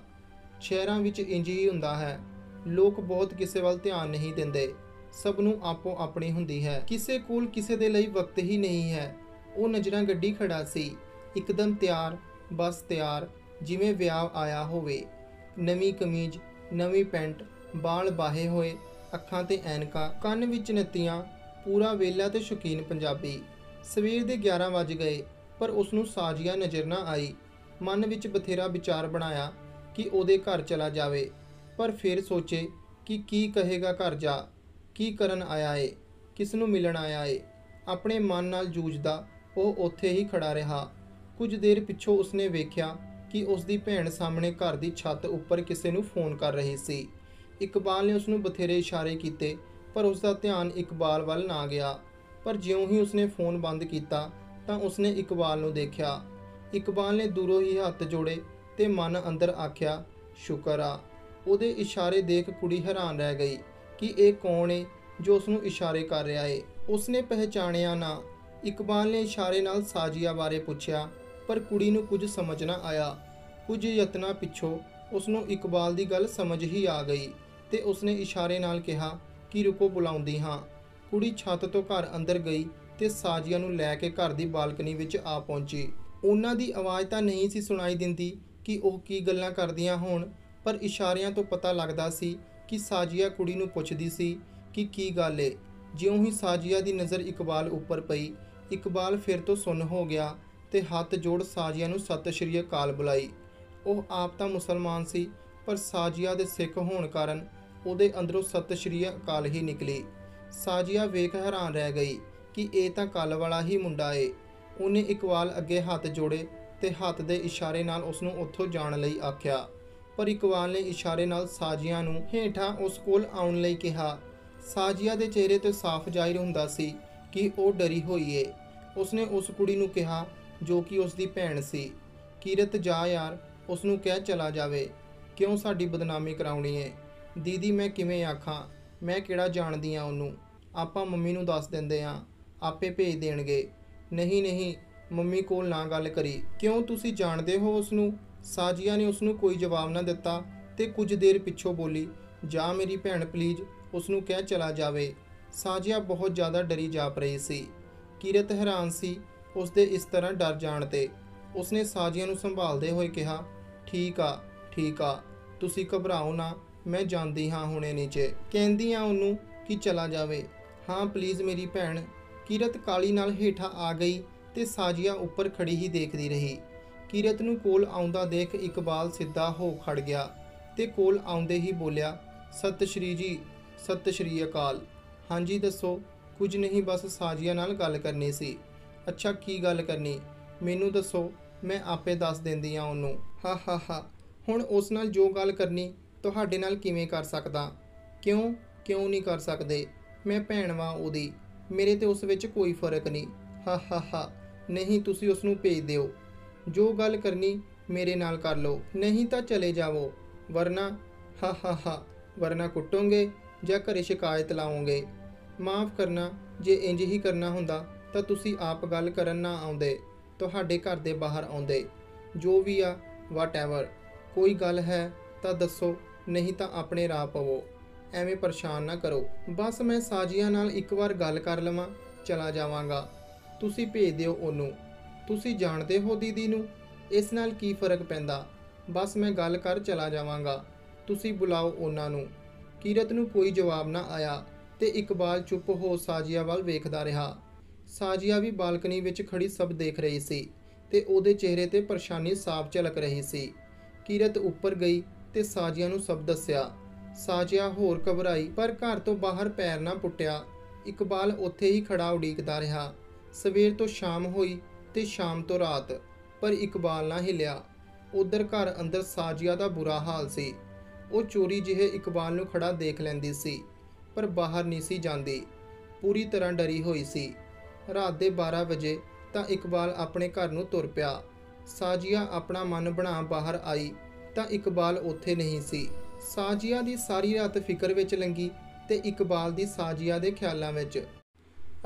ਸ਼ਹਿਰਾਂ ਵਿੱਚ ਇੰਜ ਹੀ ਹੁੰਦਾ ਹੈ, ਲੋਕ ਬਹੁਤ ਕਿਸੇ ਵੱਲ ਧਿਆਨ ਨਹੀਂ ਦਿੰਦੇ। ਸਭ ਨੂੰ ਆਪੋ ਆਪਣੀ ਹੁੰਦੀ ਹੈ, ਕਿਸੇ ਕੋਲ ਕਿਸੇ ਦੇ ਲਈ ਵਕਤ ਹੀ ਨਹੀਂ ਹੈ। ਉਹ ਨਜ਼ਰਾਂ ਗੱਡੀ ਖੜਾ ਸੀ, ਇੱਕਦਮ ਤਿਆਰ, ਬਸ ਤਿਆਰ, ਜਿਵੇਂ ਵਿਆਹ ਆਇਆ ਹੋਵੇ। ਨਵੀਂ ਕਮੀਜ਼, ਨਵੀਂ ਪੈਂਟ, ਬਾਲ ਬਾਹੇ ਹੋਏ, ਅੱਖਾਂ ਤੇ ਐਨਕਾਂ, ਕੰਨ ਵਿੱਚ ਨੱਤੀਆਂ, ਪੂਰਾ ਵੇਲਾ ਤੇ ਸ਼ੌਕੀਨ ਪੰਜਾਬੀ। ਸਵੇਰ ਦੇ 11 ਵੱਜ ਗਏ, ਪਰ ਉਸ ਨੂੰ ਸਾਜੀਆ ਨਜ਼ਰ ਨਾ ਆਈ। ਮਨ ਵਿੱਚ ਬਥੇਰਾ ਵਿਚਾਰ ਬਣਾਇਆ ਕਿ ਉਹਦੇ ਘਰ ਚਲਾ ਜਾਵੇ, ਪਰ ਫਿਰ ਸੋਚੇ ਕਿ ਕੀ ਕਹੇਗਾ ਘਰ ਜਾ, ਕੀ ਕਰਨ ਆਇਆ ਏ, ਕਿਸ ਨੂੰ ਮਿਲਣ ਆਇਆ ਏ। ਆਪਣੇ ਮਨ ਨਾਲ ਜੂਝਦਾ ਉਹ ਉੱਥੇ ਹੀ ਖੜਾ ਰਿਹਾ। ਕੁਝ ਦੇਰ ਪਿੱਛੋਂ ਉਸਨੇ ਵੇਖਿਆ ਕਿ ਉਸ ਦੀ ਭੈਣ ਸਾਹਮਣੇ ਘਰ ਦੀ ਛੱਤ ਉੱਪਰ ਕਿਸੇ ਨੂੰ ਫੋਨ ਕਰ ਰਹੀ ਸੀ। ਇਕਬਾਲ ਨੇ ਉਸ ਨੂੰ ਬਥੇਰੇ ਇਸ਼ਾਰੇ ਕੀਤੇ, ਪਰ ਉਸ ਦਾ ਧਿਆਨ ਇਕਬਾਲ ਵੱਲ ਨਾ ਗਿਆ। ਪਰ ਜਿਉਂ ਹੀ ਉਸਨੇ ਫੋਨ ਬੰਦ ਕੀਤਾ ਤਾਂ ਉਸਨੇ ਇਕਬਾਲ ਨੂੰ ਦੇਖਿਆ। ਇਕਬਾਲ ਨੇ ਦੂਰੋਂ ਹੀ ਹੱਥ ਜੋੜੇ ਤੇ ਮਨ ਅੰਦਰ ਆਖਿਆ, ਸ਼ੁਕਰ ਆ। ਉਹਦੇ ਇਸ਼ਾਰੇ ਦੇਖ ਕੁੜੀ ਹੈਰਾਨ ਰਹਿ ਗਈ ਕਿ ਇਹ ਕੌਣ ਏ ਜੋ ਉਸ ਨੂੰ ਇਸ਼ਾਰੇ ਕਰ ਰਿਹਾ ਏ। ਉਸਨੇ ਪਹਿਚਾਣਿਆ ਨਾ। ਇਕਬਾਲ ਨੇ ਇਸ਼ਾਰੇ ਨਾਲ ਸਾਜੀਆ ਬਾਰੇ ਪੁੱਛਿਆ, ਪਰ ਕੁੜੀ ਨੂੰ ਕੁਝ ਸਮਝ ਨਾ ਆਇਆ। ਕੁਝ ਯਤਨਾਂ ਪਿੱਛੋਂ ਉਸ ਨੂੰ ਇਕਬਾਲ ਦੀ ਗੱਲ ਸਮਝ ਹੀ ਆ ਗਈ ਤੇ ਉਸਨੇ ਇਸ਼ਾਰੇ ਨਾਲ ਕਿਹਾ ਕਿ ਰੁਕੋ, ਬੁਲਾਉਂਦੀ ਹਾਂ। ਕੁੜੀ ਛੱਤ ਤੋਂ ਘਰ ਅੰਦਰ ਗਈ ਤੇ ਸਾਜੀਆ ਨੂੰ ਲੈ ਕੇ ਘਰ ਦੀ ਬਾਲਕਨੀ ਵਿੱਚ ਆ ਪਹੁੰਚੀ। ਉਹਨਾਂ ਦੀ ਆਵਾਜ਼ ਤਾਂ ਨਹੀਂ ਸੀ ਸੁਣਾਈ ਦਿੰਦੀ ਕਿ ਉਹ ਕੀ ਗੱਲਾਂ ਕਰਦੀਆਂ ਹੋਣ, ਪਰ ਇਸ਼ਾਰਿਆਂ ਤੋਂ ਪਤਾ ਲੱਗਦਾ ਸੀ ਕਿ ਸਾਜੀਆ ਕੁੜੀ ਨੂੰ ਪੁੱਛਦੀ ਸੀ ਕਿ ਕੀ ਗੱਲ ਏ। ਜਿਉਂ ਹੀ ਸਾਜੀਆ ਦੀ ਨਜ਼ਰ ਇਕਬਾਲ ਉੱਪਰ ਪਈ, ਇਕਬਾਲ ਫਿਰ ਤੋਂ ਸੁੰਨ ਹੋ ਗਿਆ ਤੇ ਹੱਥ ਜੋੜ ਸਾਜੀਆ ਨੂੰ ਸਤਿ ਸ਼੍ਰੀ ਅਕਾਲ ਬੁਲਾਈ। ਉਹ ਆਪ ਤਾਂ ਮੁਸਲਮਾਨ ਸੀ, ਪਰ ਸਾਜੀਆ ਦੇ ਸਿੱਖ ਹੋਣ ਕਾਰਨ ਉਹਦੇ ਅੰਦਰੋਂ ਸਤਿ ਸ਼੍ਰੀ ਅਕਾਲ ਹੀ ਨਿਕਲੀ। ਸਾਜੀਆ ਵੇਖ ਹੈਰਾਨ ਰਹਿ ਗਈ ਕਿ ਇਹ ਤਾਂ ਕੱਲ ਵਾਲਾ ਹੀ ਮੁੰਡਾ ਏ। ਉਹਨੇ ਇਕਬਾਲ ਅੱਗੇ ਹੱਥ ਜੋੜੇ ਤੇ ਹੱਥ ਦੇ ਇਸ਼ਾਰੇ ਨਾਲ ਉਸ ਨੂੰ ਉੱਥੋਂ ਜਾਣ ਲਈ ਆਖਿਆ, ਪਰ ਇਕਬਾਲ ਨੇ ਇਸ਼ਾਰੇ ਨਾਲ ਸਾਜੀਆ ਨੂੰ ਹੇਠਾਂ ਉਸ ਕੋਲ ਆਉਣ ਲਈ ਕਿਹਾ। ਸਾਜੀਆ ਦੇ ਚਿਹਰੇ ਤੋਂ ਸਾਫ਼ ਜ਼ਾਹਿਰ ਹੁੰਦਾ ਸੀ ਕਿ ਉਹ ਡਰੀ ਹੋਈ ਏ। ਉਸਨੇ ਉਸ ਕੁੜੀ ਨੂੰ ਕਿਹਾ ਜੋ ਕਿ ਉਸ ਦੀ ਭੈਣ ਸੀ, ਕੀਰਤ ਜਾ ਯਾਰ, ਉਸ ਨੂੰ ਕਹਿ ਚਲਾ ਜਾਵੇ, ਕਿਉਂ ਸਾਡੀ ਬਦਨਾਮੀ ਕਰਾਉਣੀ ਏ। ਦੀਦੀ ਮੈਂ ਕਿਵੇਂ ਆਖਾਂ, ਮੈਂ ਕਿਹੜਾ ਜਾਣਦੀ ਆ ਉਹਨੂੰ, ਆਪਾਂ ਮੰਮੀ ਨੂੰ ਦੱਸ ਦਿੰਦੇ ਆ, ਆਪੇ ਭੇਜ ਦੇਣਗੇ। ਨਹੀਂ ਨਹੀਂ, ਮੰਮੀ ਕੋਲ ਨਾ ਗੱਲ ਕਰੀ, ਕਿਉਂ ਤੁਸੀਂ ਜਾਣਦੇ ਹੋ ਉਸ ਨੂੰ। ਸਾਜੀਆ ਨੇ ਉਸ ਨੂੰ ਕੋਈ ਜਵਾਬ ਨਾ ਦਿੱਤਾ ਤੇ ਕੁਝ ਦੇਰ ਪਿੱਛੋਂ ਬੋਲੀ, ਜਾ ਮੇਰੀ ਭੈਣ ਪਲੀਜ਼, ਉਸ ਨੂੰ ਕਹਿ ਚਲਾ ਜਾਵੇ। ਸਾਜੀਆ ਬਹੁਤ ਜ਼ਿਆਦਾ ਡਰੀ ਜਾਪ ਰਹੀ ਸੀ। ਕੀਰਤ ਹੈਰਾਨ ਸੀ ਉਸ ਦੇ ਇਸ ਤਰ੍ਹਾਂ ਡਰ ਜਾਣ ਤੇ। ਉਸਨੇ ਸਾਜੀਆ ਨੂੰ ਸੰਭਾਲਦੇ ਹੋਏ ਕਿਹਾ, ਠੀਕ ਆ, ਤੁਸੀਂ ਘਬਰਾਓ ਨਾ, ਮੈਂ ਜਾਂਦੀ ਹਾਂ ਹੁਣੇ ਨੀਚੇ, ਕਹਿੰਦੀ ਆ ਉਹਨੂੰ ਕਿ ਚਲਾ ਜਾਵੇ। ਹਾਂ ਪਲੀਜ਼ ਮੇਰੀ ਭੈਣ। ਕੀਰਤ ਕਾਲੀ ਨਾਲ ਹੇਠਾਂ ਆ ਗਈ ਤੇ ਸਾਜੀਆ ਉੱਪਰ ਖੜੀ ਹੀ ਦੇਖਦੀ ਰਹੀ। ਕੀਰਤ ਨੂੰ ਕੋਲ ਆਉਂਦਾ ਦੇਖ ਇਕਬਾਲ ਸਿੱਧਾ ਹੋ ਖੜ ਗਿਆ ਤੇ ਕੋਲ ਆਉਂਦੇ ਹੀ ਬੋਲਿਆ, ਸਤਿ ਸ਼੍ਰੀ ਜੀ, ਸਤਿ ਸ਼੍ਰੀ ਅਕਾਲ। ਹਾਂਜੀ ਦੱਸੋ। ਕੁਝ ਨਹੀਂ, ਬਸ ਸਾਜੀਆ ਨਾਲ ਗੱਲ ਕਰਨੀ ਸੀ। ਅੱਛਾ ਕੀ ਗੱਲ ਕਰਨੀ, ਮੈਨੂੰ ਦੱਸੋ, ਮੈਂ ਆਪੇ ਦੱਸ ਦਿੰਦੀ ਆ ਉਹਨੂੰ। ਹਾ ਹੁਣ ਉਸ ਨਾਲ ਜੋ ਗੱਲ ਕਰਨੀ ਤੁਹਾਡੇ ਨਾਲ ਕਿਵੇਂ ਕਰ ਸਕਦਾ। ਕਿਉਂ ਨਹੀਂ ਕਰ ਸਕਦੇ, ਮੈਂ ਭੈਣ ਵਾਂ ਉਹਦੀ, ਮੇਰੇ ਤੇ ਉਸ ਵਿੱਚ ਕੋਈ ਫਰਕ ਨਹੀਂ। ਹਾ ਨਹੀਂ, ਤੁਸੀਂ ਉਸ ਨੂੰ ਭੇਜ ਦਿਓ, ਜੋ ਗੱਲ ਕਰਨੀ ਮੇਰੇ ਨਾਲ ਕਰ ਲਓ, ਨਹੀਂ ਤਾਂ ਚਲੇ ਜਾਵੋ, ਵਰਨਾ ਵਰਨਾ ਕੁੱਟੋਗੇ ਜਾਂ ਘਰੇ ਸ਼ਿਕਾਇਤ ਲਾਓਗੇ। ਮਾफ़ ਕਰਨਾ, ਜੇ ਇੰਜ ਹੀ ਕਰਨਾ ਹੁੰਦਾ ਤਾਂ ਤੁਸੀਂ ਆਪ ਗੱਲ ਕਰਨ ਨਾ ਆਉਂਦੇ, ਤੁਹਾਡੇ ਘਰ ਦੇ ਬਾਹਰ ਆਉਂਦੇ। ਜੋ ਵੀ ਆ ਵਾਟਐਵਰ, ਕੋਈ ਗੱਲ ਹੈ ਤਾਂ ਦੱਸੋ, ਨਹੀਂ ਤਾਂ ਆਪਣੇ ਰਾਹ ਪਵੋ, ਐਵੇਂ ਪਰੇਸ਼ਾਨ ਨਾ ਕਰੋ। ਬਸ ਮੈਂ ਸਾਜੀਆ ਨਾਲ ਇੱਕ ਵਾਰ ਗੱਲ ਕਰ ਲਵਾਂ, ਚਲਾ ਜਾਵਾਂਗਾ। ਤੁਸੀਂ ਭੇਜ ਦਿਓ ਉਹਨੂੰ। ਤੁਸੀਂ ਜਾਣਦੇ ਹੋ ਦੀਦੀ ਨੂੰ, ਇਸ ਨਾਲ ਕੀ ਫ਼ਰਕ ਪੈਂਦਾ, ਬਸ ਮੈਂ ਗੱਲ ਕਰ ਚਲਾ ਜਾਵਾਂਗਾ, ਤੁਸੀਂ ਬੁਲਾਓ ਉਹਨਾਂ ਨੂੰ। ਕੀਰਤ ਨੂੰ ਕੋਈ ਜਵਾਬ ਨਾ ਆਇਆ ਤੇ ਇਕਬਾਲ ਚੁੱਪ ਹੋ ਸਾਜੀਆ ਵੱਲ ਵੇਖਦਾ ਰਿਹਾ। ਸਾਜੀਆ ਵੀ ਬਾਲਕਨੀ ਵਿੱਚ ਖੜੀ ਸਭ ਦੇਖ ਰਹੀ ਸੀ ਤੇ ਉਹਦੇ ਚਿਹਰੇ ਤੇ ਪਰੇਸ਼ਾਨੀ ਸਾਫ਼ ਝਲਕ ਰਹੀ ਸੀ। ਕੀਰਤ ਉੱਪਰ ਗਈ ਤੇ ਸਾਜੀਆ ਨੂੰ ਸਭ ਦੱਸਿਆ। ਸਾਜੀਆ ਹੋਰ ਘਬਰਾਈ, ਪਰ ਘਰ ਤੋਂ ਬਾਹਰ ਪੈਰ ਨਾ ਪੁੱਟਿਆ। ਇਕਬਾਲ ਉੱਥੇ ਹੀ ਖੜਾ ਉਡੀਕਦਾ ਰਿਹਾ। ਸਵੇਰ ਤੋਂ ਸ਼ਾਮ ਹੋਈ ਤੇ ਸ਼ਾਮ ਤੋਂ ਰਾਤ, ਪਰ ਇਕਬਾਲ ਨਾ ਹਿੱਲਿਆ। ਉਧਰ ਘਰ ਅੰਦਰ ਸਾਜੀਆ ਦਾ ਬੁਰਾ ਹਾਲ ਸੀ। ਉਹ ਚੋਰੀ ਜਿਹੇ ਇਕਬਾਲ ਨੂੰ ਖੜਾ ਦੇਖ ਲੈਂਦੀ ਸੀ, ਪਰ ਬਾਹਰ ਨਹੀਂ ਸੀ ਜਾਂਦੀ, ਪੂਰੀ ਤਰ੍ਹਾਂ ਡਰੀ ਹੋਈ ਸੀ। ਰਾਤ ਦੇ 12 ਵਜੇ ਤਾਂ ਇਕਬਾਲ ਆਪਣੇ ਘਰ ਨੂੰ ਤੁਰ ਪਿਆ। ਸਾਜੀਆ ਆਪਣਾ ਮਨ ਬਣਾ ਬਾਹਰ ਆਈ ਤਾਂ ਇਕਬਾਲ ਉੱਥੇ ਨਹੀਂ ਸੀ। ਸਾਜੀਆ ਦੀ ਸਾਰੀ ਰਾਤ ਫਿਕਰ ਵਿੱਚ ਲੰਘੀ ਤੇ ਇਕਬਾਲ ਦੀ ਸਾਜੀਆ ਦੇ ਖਿਆਲਾਂ ਵਿੱਚ।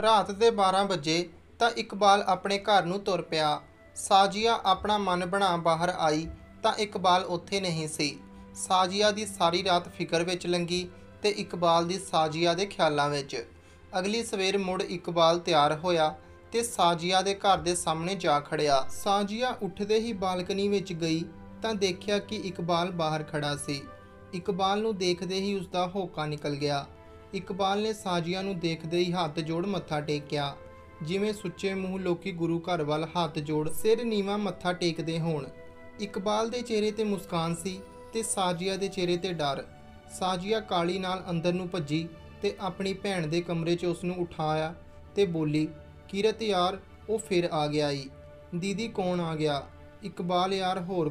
ਰਾਤ ਦੇ 12 ਵਜੇ ਤਾਂ ਇਕਬਾਲ ਆਪਣੇ ਘਰ ਨੂੰ ਤੁਰ ਪਿਆ। ਸਾਜੀਆ ਆਪਣਾ ਮਨ ਬਣਾ ਬਾਹਰ ਆਈ ਤਾਂ ਇਕਬਾਲ ਉੱਥੇ ਨਹੀਂ ਸੀ। ਸਾਜੀਆ ਦੀ ਸਾਰੀ ਰਾਤ ਫਿਕਰ ਵਿੱਚ ਲੰਘੀ ਤੇ ਇਕਬਾਲ ਦੀ ਸਾਜੀਆ ਦੇ ਖਿਆਲਾਂ ਵਿੱਚ। ਅਗਲੀ ਸਵੇਰ ਮੁੜ ਇਕਬਾਲ ਤਿਆਰ ਹੋਇਆ ਤੇ ਸਾਜੀਆ ਦੇ ਘਰ ਦੇ ਸਾਹਮਣੇ ਜਾ ਖੜਿਆ। ਸਾਜੀਆ ਉੱਠਦੇ ਹੀ ਬਾਲਕਨੀ ਵਿੱਚ ਗਈ ਤਾਂ ਦੇਖਿਆ ਕਿ ਇਕਬਾਲ ਬਾਹਰ ਖੜਾ ਸੀ। ਇਕਬਾਲ ਨੂੰ ਦੇਖਦੇ ਹੀ ਉਸਦਾ ਹੋਕਾ ਨਿਕਲ ਗਿਆ। ਇਕਬਾਲ ਨੇ ਸਾਜੀਆ ਨੂੰ ਦੇਖਦੇ ਹੀ ਹੱਥ ਜੋੜ ਮੱਥਾ ਟੇਕਿਆ, ਜਿਵੇਂ ਸੁੱਚੇ ਮੂੰਹ ਲੋਕੀ ਗੁਰੂ ਘਰ ਵੱਲ ਹੱਥ ਜੋੜ ਸਿਰ ਨੀਵਾਂ ਮੱਥਾ ਟੇਕਦੇ ਹੋਣ। ਇਕਬਾਲ ਦੇ ਚਿਹਰੇ ਤੇ ਮੁਸਕਾਨ ਸੀ ਤੇ ਸਾਜੀਆ ਦੇ ਚਿਹਰੇ ਤੇ ਡਰ। ਸਾਜੀਆ ਕਾਲੀ ਨਾਲ ਅੰਦਰ ਨੂੰ ਭੱਜੀ ਤੇ ਆਪਣੀ ਭੈਣ ਦੇ ਕਮਰੇ 'ਚ ਉਸ ਨੂੰ ਉਠਾਇਆ ਤੇ ਬੋਲੀ, ਕੀਰਤ ਯਾਰ, ਉਹ ਫਿਰ ਆ ਗਿਆ ਈ। ਦੀਦੀ ਕੌਣ ਆ ਗਿਆ? ਇਕਬਾਲ ਯਾਰ, ਹੋਰ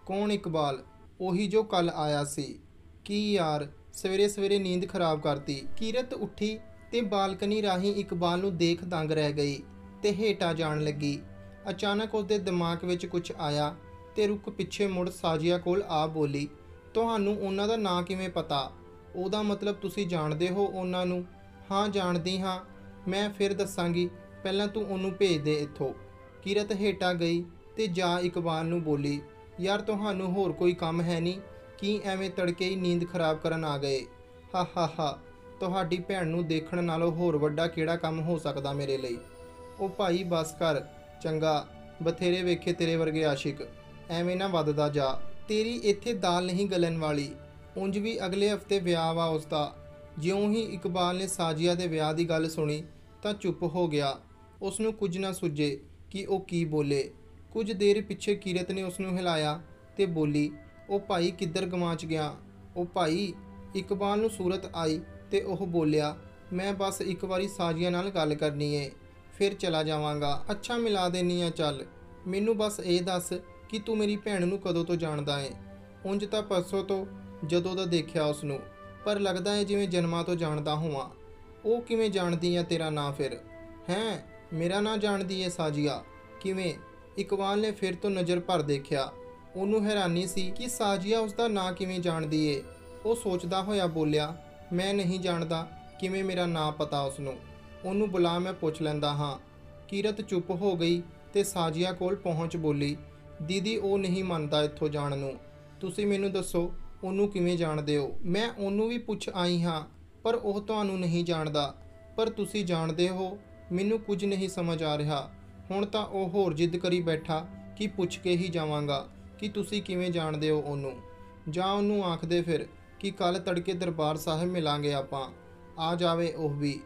ਕੌਣ ਇਕਬਾਲ? ਉਹੀ ਜੋ ਕੱਲ ਆਇਆ ਸੀ। ਕੀ ਯਾਰ, ਸਵੇਰੇ ਸਵੇਰੇ ਨੀਂਦ ਖਰਾਬ ਕਰਤੀ। ਕੀਰਤ ਉੱਠੀ ਤੇ ਬਾਲਕਨੀ ਰਾਹੀਂ ਇਕਬਾਲ ਨੂੰ ਦੇਖ ਦੰਗ ਰਹਿ ਗਈ ਤੇ ਹੇਠਾਂ ਜਾਣ ਲੱਗੀ। ਅਚਾਨਕ ਉਸਦੇ ਦਿਮਾਗ ਵਿੱਚ ਕੁਝ ਆਇਆ ਤੇ ਰੁਕ ਪਿੱਛੇ ਮੁੜ ਸਾਜੀਆ ਕੋਲ ਆ ਬੋਲੀ, ਤੁਹਾਨੂੰ ਉਹਨਾਂ ਦਾ ਨਾਂ ਕਿਵੇਂ ਪਤਾ? ਉਹਦਾ ਮਤਲਬ ਤੁਸੀਂ ਜਾਣਦੇ ਹੋ ਉਹਨਾਂ ਨੂੰ? ਹਾਂ ਜਾਣਦੀ ਹਾਂ, ਮੈਂ ਫਿਰ ਦੱਸਾਂਗੀ, ਪਹਿਲਾਂ ਤੂੰ ਉਹਨੂੰ ਭੇਜ ਦੇ ਇੱਥੋਂ। ਕੀਰਤ ਹੇਠਾਂ ਗਈ ਤੇ ਜਾ ਇਕਬਾਲ ਨੂੰ ਬੋਲੀ, ਯਾਰ ਤੁਹਾਨੂੰ ਹੋਰ ਕੋਈ ਕੰਮ ਹੈ ਨਹੀਂ ਕੀ ਐਵੇਂ ਤੜਕੇ ਹੀ ਨੀਂਦ ਖਰਾਬ ਕਰਨ ਆ ਗਏ? ਹਾ ਤੁਹਾਡੀ ਭੈਣ ਨੂੰ ਦੇਖਣ ਨਾਲੋਂ ਹੋਰ ਵੱਡਾ ਕਿਹੜਾ ਕੰਮ ਹੋ ਸਕਦਾ ਮੇਰੇ ਲਈ? ਉਹ ਭਾਈ ਬਸ ਕਰ, ਚੰਗਾ, ਬਥੇਰੇ ਵੇਖੇ ਤੇਰੇ ਵਰਗੇ ਆਸ਼ਿਕ, ਐਵੇਂ ਨਾ ਵੱਧਦਾ ਜਾ, ਤੇਰੀ ਇੱਥੇ ਦਾਲ ਨਹੀਂ ਗਲਣ ਵਾਲੀ। ਉਂਝ ਵੀ ਅਗਲੇ ਹਫਤੇ ਵਿਆਹ ਵਾ ਉਸਦਾ। ਜਿਉਂ ਹੀ ਇਕਬਾਲ ਨੇ ਸਾਜੀਆ ਦੇ ਵਿਆਹ ਦੀ ਗੱਲ ਸੁਣੀ ਤਾਂ ਚੁੱਪ ਹੋ ਗਿਆ। ਉਸ ਨੂੰ ਕੁਝ ਨਾ ਸੁੱਝੇ ਕਿ ਉਹ ਕੀ ਬੋਲੇ। ਕੁਝ ਦੇਰ ਪਿੱਛੇ ਕੀਰਤ ਨੇ ਉਸ ਨੂੰ ਹਿਲਾਇਆ ਤੇ ਬੋਲੀ, ਉਹ ਭਾਈ ਕਿੱਧਰ ਗਵਾਚ ਗਿਆ? ਉਹ ਭਾਈ। ਇਕਬਾਲ ਨੂੰ ਸੂਰਤ ਆਈ ਤੇ ਉਹ ਬੋਲਿਆ, ਮੈਂ ਬਸ ਇੱਕ ਵਾਰੀ ਸਾਜੀਆ ਨਾਲ ਗੱਲ ਕਰਨੀ ਏ, ਫਿਰ ਚਲਾ ਜਾਵਾਂਗਾ। ਅੱਛਾ ਮਿਲਾ ਦੇਨੀ ਆ, ਚੱਲ। ਮੈਨੂੰ ਬਸ ਇਹ ਦੱਸ ਕਿ ਤੂੰ ਮੇਰੀ ਭੈਣ ਨੂੰ ਕਦੋਂ ਤੋਂ ਜਾਣਦਾ ਏ? ਉਂਝ ਤਾਂ ਪਰਸੋਂ ਤੋਂ, ਜਦੋਂ ਦਾ ਦੇਖਿਆ ਉਸ ਨੂੰ, ਪਰ ਲੱਗਦਾ ਏ ਜਿਵੇਂ ਜਨਮਾਂ ਤੋਂ ਜਾਣਦਾ ਹੋਵਾਂ। ਉਹ ਕਿਵੇਂ ਜਾਣਦੀ ਆ ਤੇਰਾ ਨਾਂ ਫਿਰ? ਹੈਂ, ਮੇਰਾ ਨਾਂ ਜਾਣਦੀ ਏ ਸਾਜੀਆ? ਕਿਵੇਂ? ਇਕਬਾਲ ਨੇ ਫਿਰ ਤੋਂ ਨਜ਼ਰ ਭਰ ਦੇਖਿਆ। ਉਹਨੂੰ ਹੈਰਾਨੀ ਸੀ ਕਿ ਸਾਜੀਆ ਉਸ ਦਾ ਨਾਂ ਕਿਵੇਂ ਜਾਣਦੀ ਏ। ਉਹ ਸੋਚਦਾ ਹੋਇਆ ਬੋਲਿਆ, ਮੈਂ ਨਹੀਂ ਜਾਣਦਾ, ਕਿਵੇਂ ਮੇਰਾ ਨਾਂ ਪਤਾ ਉਸ ਨੂੰ? ਉਹਨੂੰ ਬੁਲਾ, ਮੈਂ ਪੁੱਛ ਲੈਂਦਾ ਹਾਂ। ਕੀਰਤ ਚੁੱਪ ਹੋ ਗਈ ਤੇ ਸਾਜੀਆ ਕੋਲ ਪਹੁੰਚ ਬੋਲੀ, ਦੀਦੀ ਉਹ ਨਹੀਂ ਮੰਨਦਾ ਇੱਥੋਂ ਜਾਣ ਨੂੰ। ਤੁਸੀਂ ਮੈਨੂੰ ਦੱਸੋ ਉਹਨੂੰ ਕਿਵੇਂ ਜਾਣਦੇ ਹੋ? ਮੈਂ ਉਹਨੂੰ ਵੀ ਪੁੱਛ ਆਈ ਹਾਂ, ਪਰ ਉਹ ਤੁਹਾਨੂੰ ਨਹੀਂ ਜਾਣਦਾ। ਪਰ ਤੁਸੀਂ ਜਾਣਦੇ ਹੋ? ਮੈਨੂੰ ਕੁਝ ਨਹੀਂ ਸਮਝ ਆ ਰਿਹਾ। ਹੁਣ ਤਾਂ ਉਹ ਹੋਰ ਜਿੱਦ ਕਰੀ ਬੈਠਾ ਕਿ ਪੁੱਛ ਕੇ ਹੀ ਜਾਵਾਂਗਾ ਕਿ ਤੁਸੀਂ ਕਿਵੇਂ ਜਾਣਦੇ ਹੋ ਉਹਨੂੰ। ਜਾਂ ਉਹਨੂੰ ਆਖਦੇ ਫਿਰ ਕਿ ਕੱਲ ਤੜਕੇ ਦਰਬਾਰ ਸਾਹਿਬ ਮਿਲਾਂਗੇ ਆਪਾਂ, ਆ ਜਾਵੇ ਉਹ ਵੀ।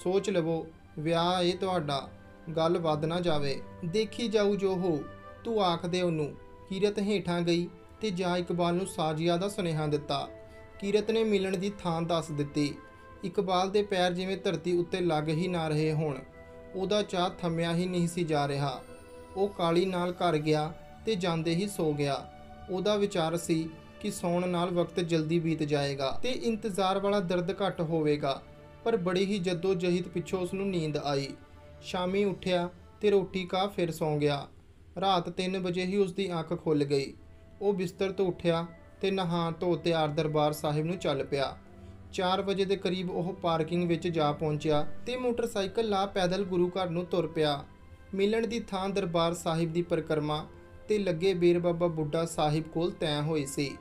ਸੋਚ ਲਵੋ, ਵਿਆਹ ਏ ਤੁਹਾਡਾ, ਗੱਲ ਵੱਧ ਨਾ ਜਾਵੇ। ਦੇਖੀ ਜਾਊ ਜੋ ਹੋ, ਤੂੰ ਆਖ ਦੇ ਉਹਨੂੰ। ਕੀਰਤ ਹੇਠਾਂ ਗਈ ਤੇ ਜਾ ਇਕਬਾਲ ਨੂੰ ਸਾਜੀਆ ਦਾ ਸੁਨੇਹਾ ਦਿੱਤਾ। ਕੀਰਤ ਨੇ ਮਿਲਣ ਦੀ ਥਾਂ ਦੱਸ ਦਿੱਤੀ। ਇਕਬਾਲ ਦੇ ਪੈਰ ਜਿਵੇਂ ਧਰਤੀ ਉੱਤੇ ਲੱਗ ਹੀ ਨਾ ਰਹੇ ਹੋਣ। ਉਹਦਾ ਚਾਅ ਥੰਮਿਆ ਹੀ ਨਹੀਂ ਸੀ ਜਾ ਰਿਹਾ। ਉਹ ਕਾਲੀ ਨਾਲ ਘਰ ਗਿਆ ਤੇ ਜਾਂਦੇ ਹੀ ਸੋ ਗਿਆ। ਉਹਦਾ ਵਿਚਾਰ ਸੀ ਕਿ ਸੌਣ ਨਾਲ ਵਕਤ ਜਲਦੀ ਬੀਤ ਜਾਏਗਾ ਤੇ ਇੰਤਜ਼ਾਰ ਵਾਲਾ ਦਰਦ ਘੱਟ ਹੋਵੇਗਾ। ਪਰ ਬੜੀ ਹੀ ਜੱਦੋ-ਜਹਿਦ ਪਿੱਛੋਂ ਉਸ ਨੂੰ ਨੀਂਦ ਆਈ। ਸ਼ਾਮੀ ਉੱਠਿਆ ਤੇ ਰੋਟੀ ਖਾ ਫਿਰ ਸੌਂ ਗਿਆ। ਰਾਤ 3 ਵਜੇ ਹੀ ਉਸ ਦੀ ਅੱਖ ਖੁੱਲ ਗਈ। ਉਹ ਬਿਸਤਰ ਤੋਂ ਉੱਠਿਆ ਤੇ ਨਹਾ ਧੋ ਤਿਆਰ ਦਰਬਾਰ ਸਾਹਿਬ ਨੂੰ ਚੱਲ ਪਿਆ। 4 ਵਜੇ ਦੇ ਕਰੀਬ ਉਹ ਪਾਰਕਿੰਗ ਵਿੱਚ ਜਾ ਪਹੁੰਚਿਆ ਤੇ ਮੋਟਰਸਾਈਕਲ ਲਾ ਪੈਦਲ ਗੁਰੂ ਘਰ ਨੂੰ ਤੁਰ ਪਿਆ। ਮਿਲਣ ਦੀ ਥਾਂ ਦਰਬਾਰ ਸਾਹਿਬ ਦੀ ਪਰਿਕਰਮਾ ਤੇ ਲੱਗੇ ਬੇਰ ਬਾਬਾ ਬੁੱਢਾ ਸਾਹਿਬ ਕੋਲ ਤੈਅ ਹੋਈ ਸੀ।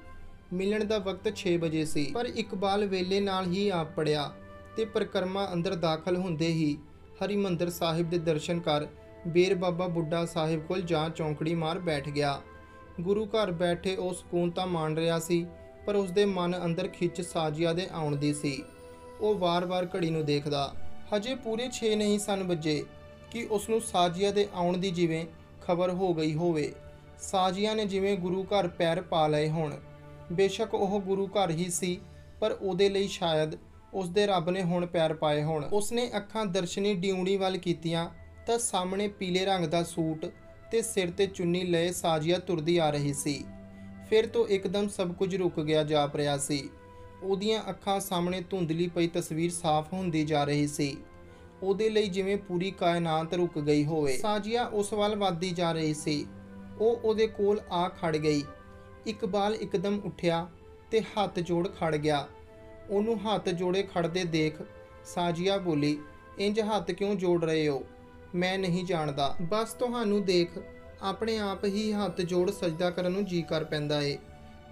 ਮਿਲਣ ਦਾ ਵਕਤ 6 ਵਜੇ ਸੀ, ਪਰ ਇਕਬਾਲ ਵੇਲੇ ਨਾਲ ਹੀ ਆ ਪੜਿਆ ਤੇ ਪਰਿਕਰਮਾ ਅੰਦਰ ਦਾਖਲ ਹੁੰਦੇ ਹੀ ਹਰਿਮੰਦਰ ਸਾਹਿਬ ਦੇ ਦਰਸ਼ਨ ਕਰ ਬੇਰ ਬਾਬਾ ਬੁੱਢਾ ਸਾਹਿਬ ਕੋਲ ਜਾ ਚੌਂਕੜੀ ਮਾਰ ਬੈਠ ਗਿਆ। ਗੁਰੂ ਘਰ ਬੈਠੇ ਉਹ ਸਕੂਨ ਤਾਂ ਮਾਣ ਰਿਹਾ ਸੀ, ਪਰ ਉਸਦੇ ਮਨ ਅੰਦਰ ਖਿੱਚ ਸਾਜੀਆ ਦੇ ਆਉਣ ਦੀ ਸੀ। ਉਹ ਵਾਰ-ਵਾਰ ਘੜੀ ਨੂੰ ਦੇਖਦਾ। ਹਜੇ ਪੂਰੇ 6 ਨਹੀਂ ਸਨ ਵੱਜੇ ਕਿ ਉਸ ਨੂੰ ਸਾਜੀਆ ਦੇ ਆਉਣ ਦੀ ਜਿਵੇਂ ਖਬਰ ਹੋ ਗਈ ਹੋਵੇ। ਸਾਜੀਆ ਨੇ ਜਿਵੇਂ ਗੁਰੂ ਘਰ ਪੈਰ ਪਾ ਲਏ ਹੋਣ। ਬੇਸ਼ੱਕ ਉਹ ਗੁਰੂ ਘਰ ਹੀ ਸੀ, ਪਰ ਉਹਦੇ ਲਈ ਸ਼ਾਇਦ ਉਸਦੇ ਰੱਬ ਨੇ ਹੁਣ ਪੈਰ ਪਾਏ ਹੋਣ। ਉਸਨੇ ਅੱਖਾਂ ਦਰਸ਼ਨੀ ਡਿਊੜੀ ਵੱਲ ਕੀਤੀਆਂ ਤਾਂ ਸਾਹਮਣੇ ਪੀਲੇ ਰੰਗ ਦਾ ਸੂਟ ਤੇ ਸਿਰ ਤੇ ਚੁੰਨੀ ਲਏ ਸਾਜੀਆ ਤੁਰਦੀ ਆ ਰਹੀ ਸੀ। ਫਿਰ ਤੋਂ ਇੱਕਦਮ ਸਭ ਕੁਝ ਰੁਕ ਗਿਆ ਜਾਪ ਰਿਹਾ ਸੀ। ਉਹਦੀਆਂ ਅੱਖਾਂ ਸਾਹਮਣੇ ਧੁੰਦਲੀ ਪਈ ਤਸਵੀਰ ਸਾਫ਼ ਹੁੰਦੀ ਜਾ ਰਹੀ ਸੀ। ਉਹਦੇ ਲਈ ਜਿਵੇਂ ਪੂਰੀ ਕਾਇਨਾਤ ਰੁਕ ਗਈ ਹੋਵੇ। ਸਾਜੀਆ ਉਸ ਵੱਲ ਵੱਧਦੀ ਜਾ ਰਹੀ ਸੀ। ਉਹ ਉਹਦੇ ਕੋਲ ਆ ਖੜ ਗਈ। ਇਕਬਾਲ ਇੱਕਦਮ ਉੱਠਿਆ ਤੇ ਹੱਥ ਜੋੜ ਖੜ ਗਿਆ। ਉਹਨੂੰ ਹੱਥ ਜੋੜੇ ਖੜਦੇ ਦੇਖ ਸਾਜੀਆ ਬੋਲੀ, ਇੰਜ ਹੱਥ ਕਿਉਂ ਜੋੜ ਰਹੇ ਹੋ? ਮੈਂ ਨਹੀਂ ਜਾਣਦਾ, ਬਸ ਤੁਹਾਨੂੰ ਦੇਖ ਆਪਣੇ ਆਪ ਹੀ ਹੱਥ ਜੋੜ ਸਜਦਾ ਕਰਨ ਨੂੰ ਜੀ ਕਰ ਪੈਂਦਾ ਏ।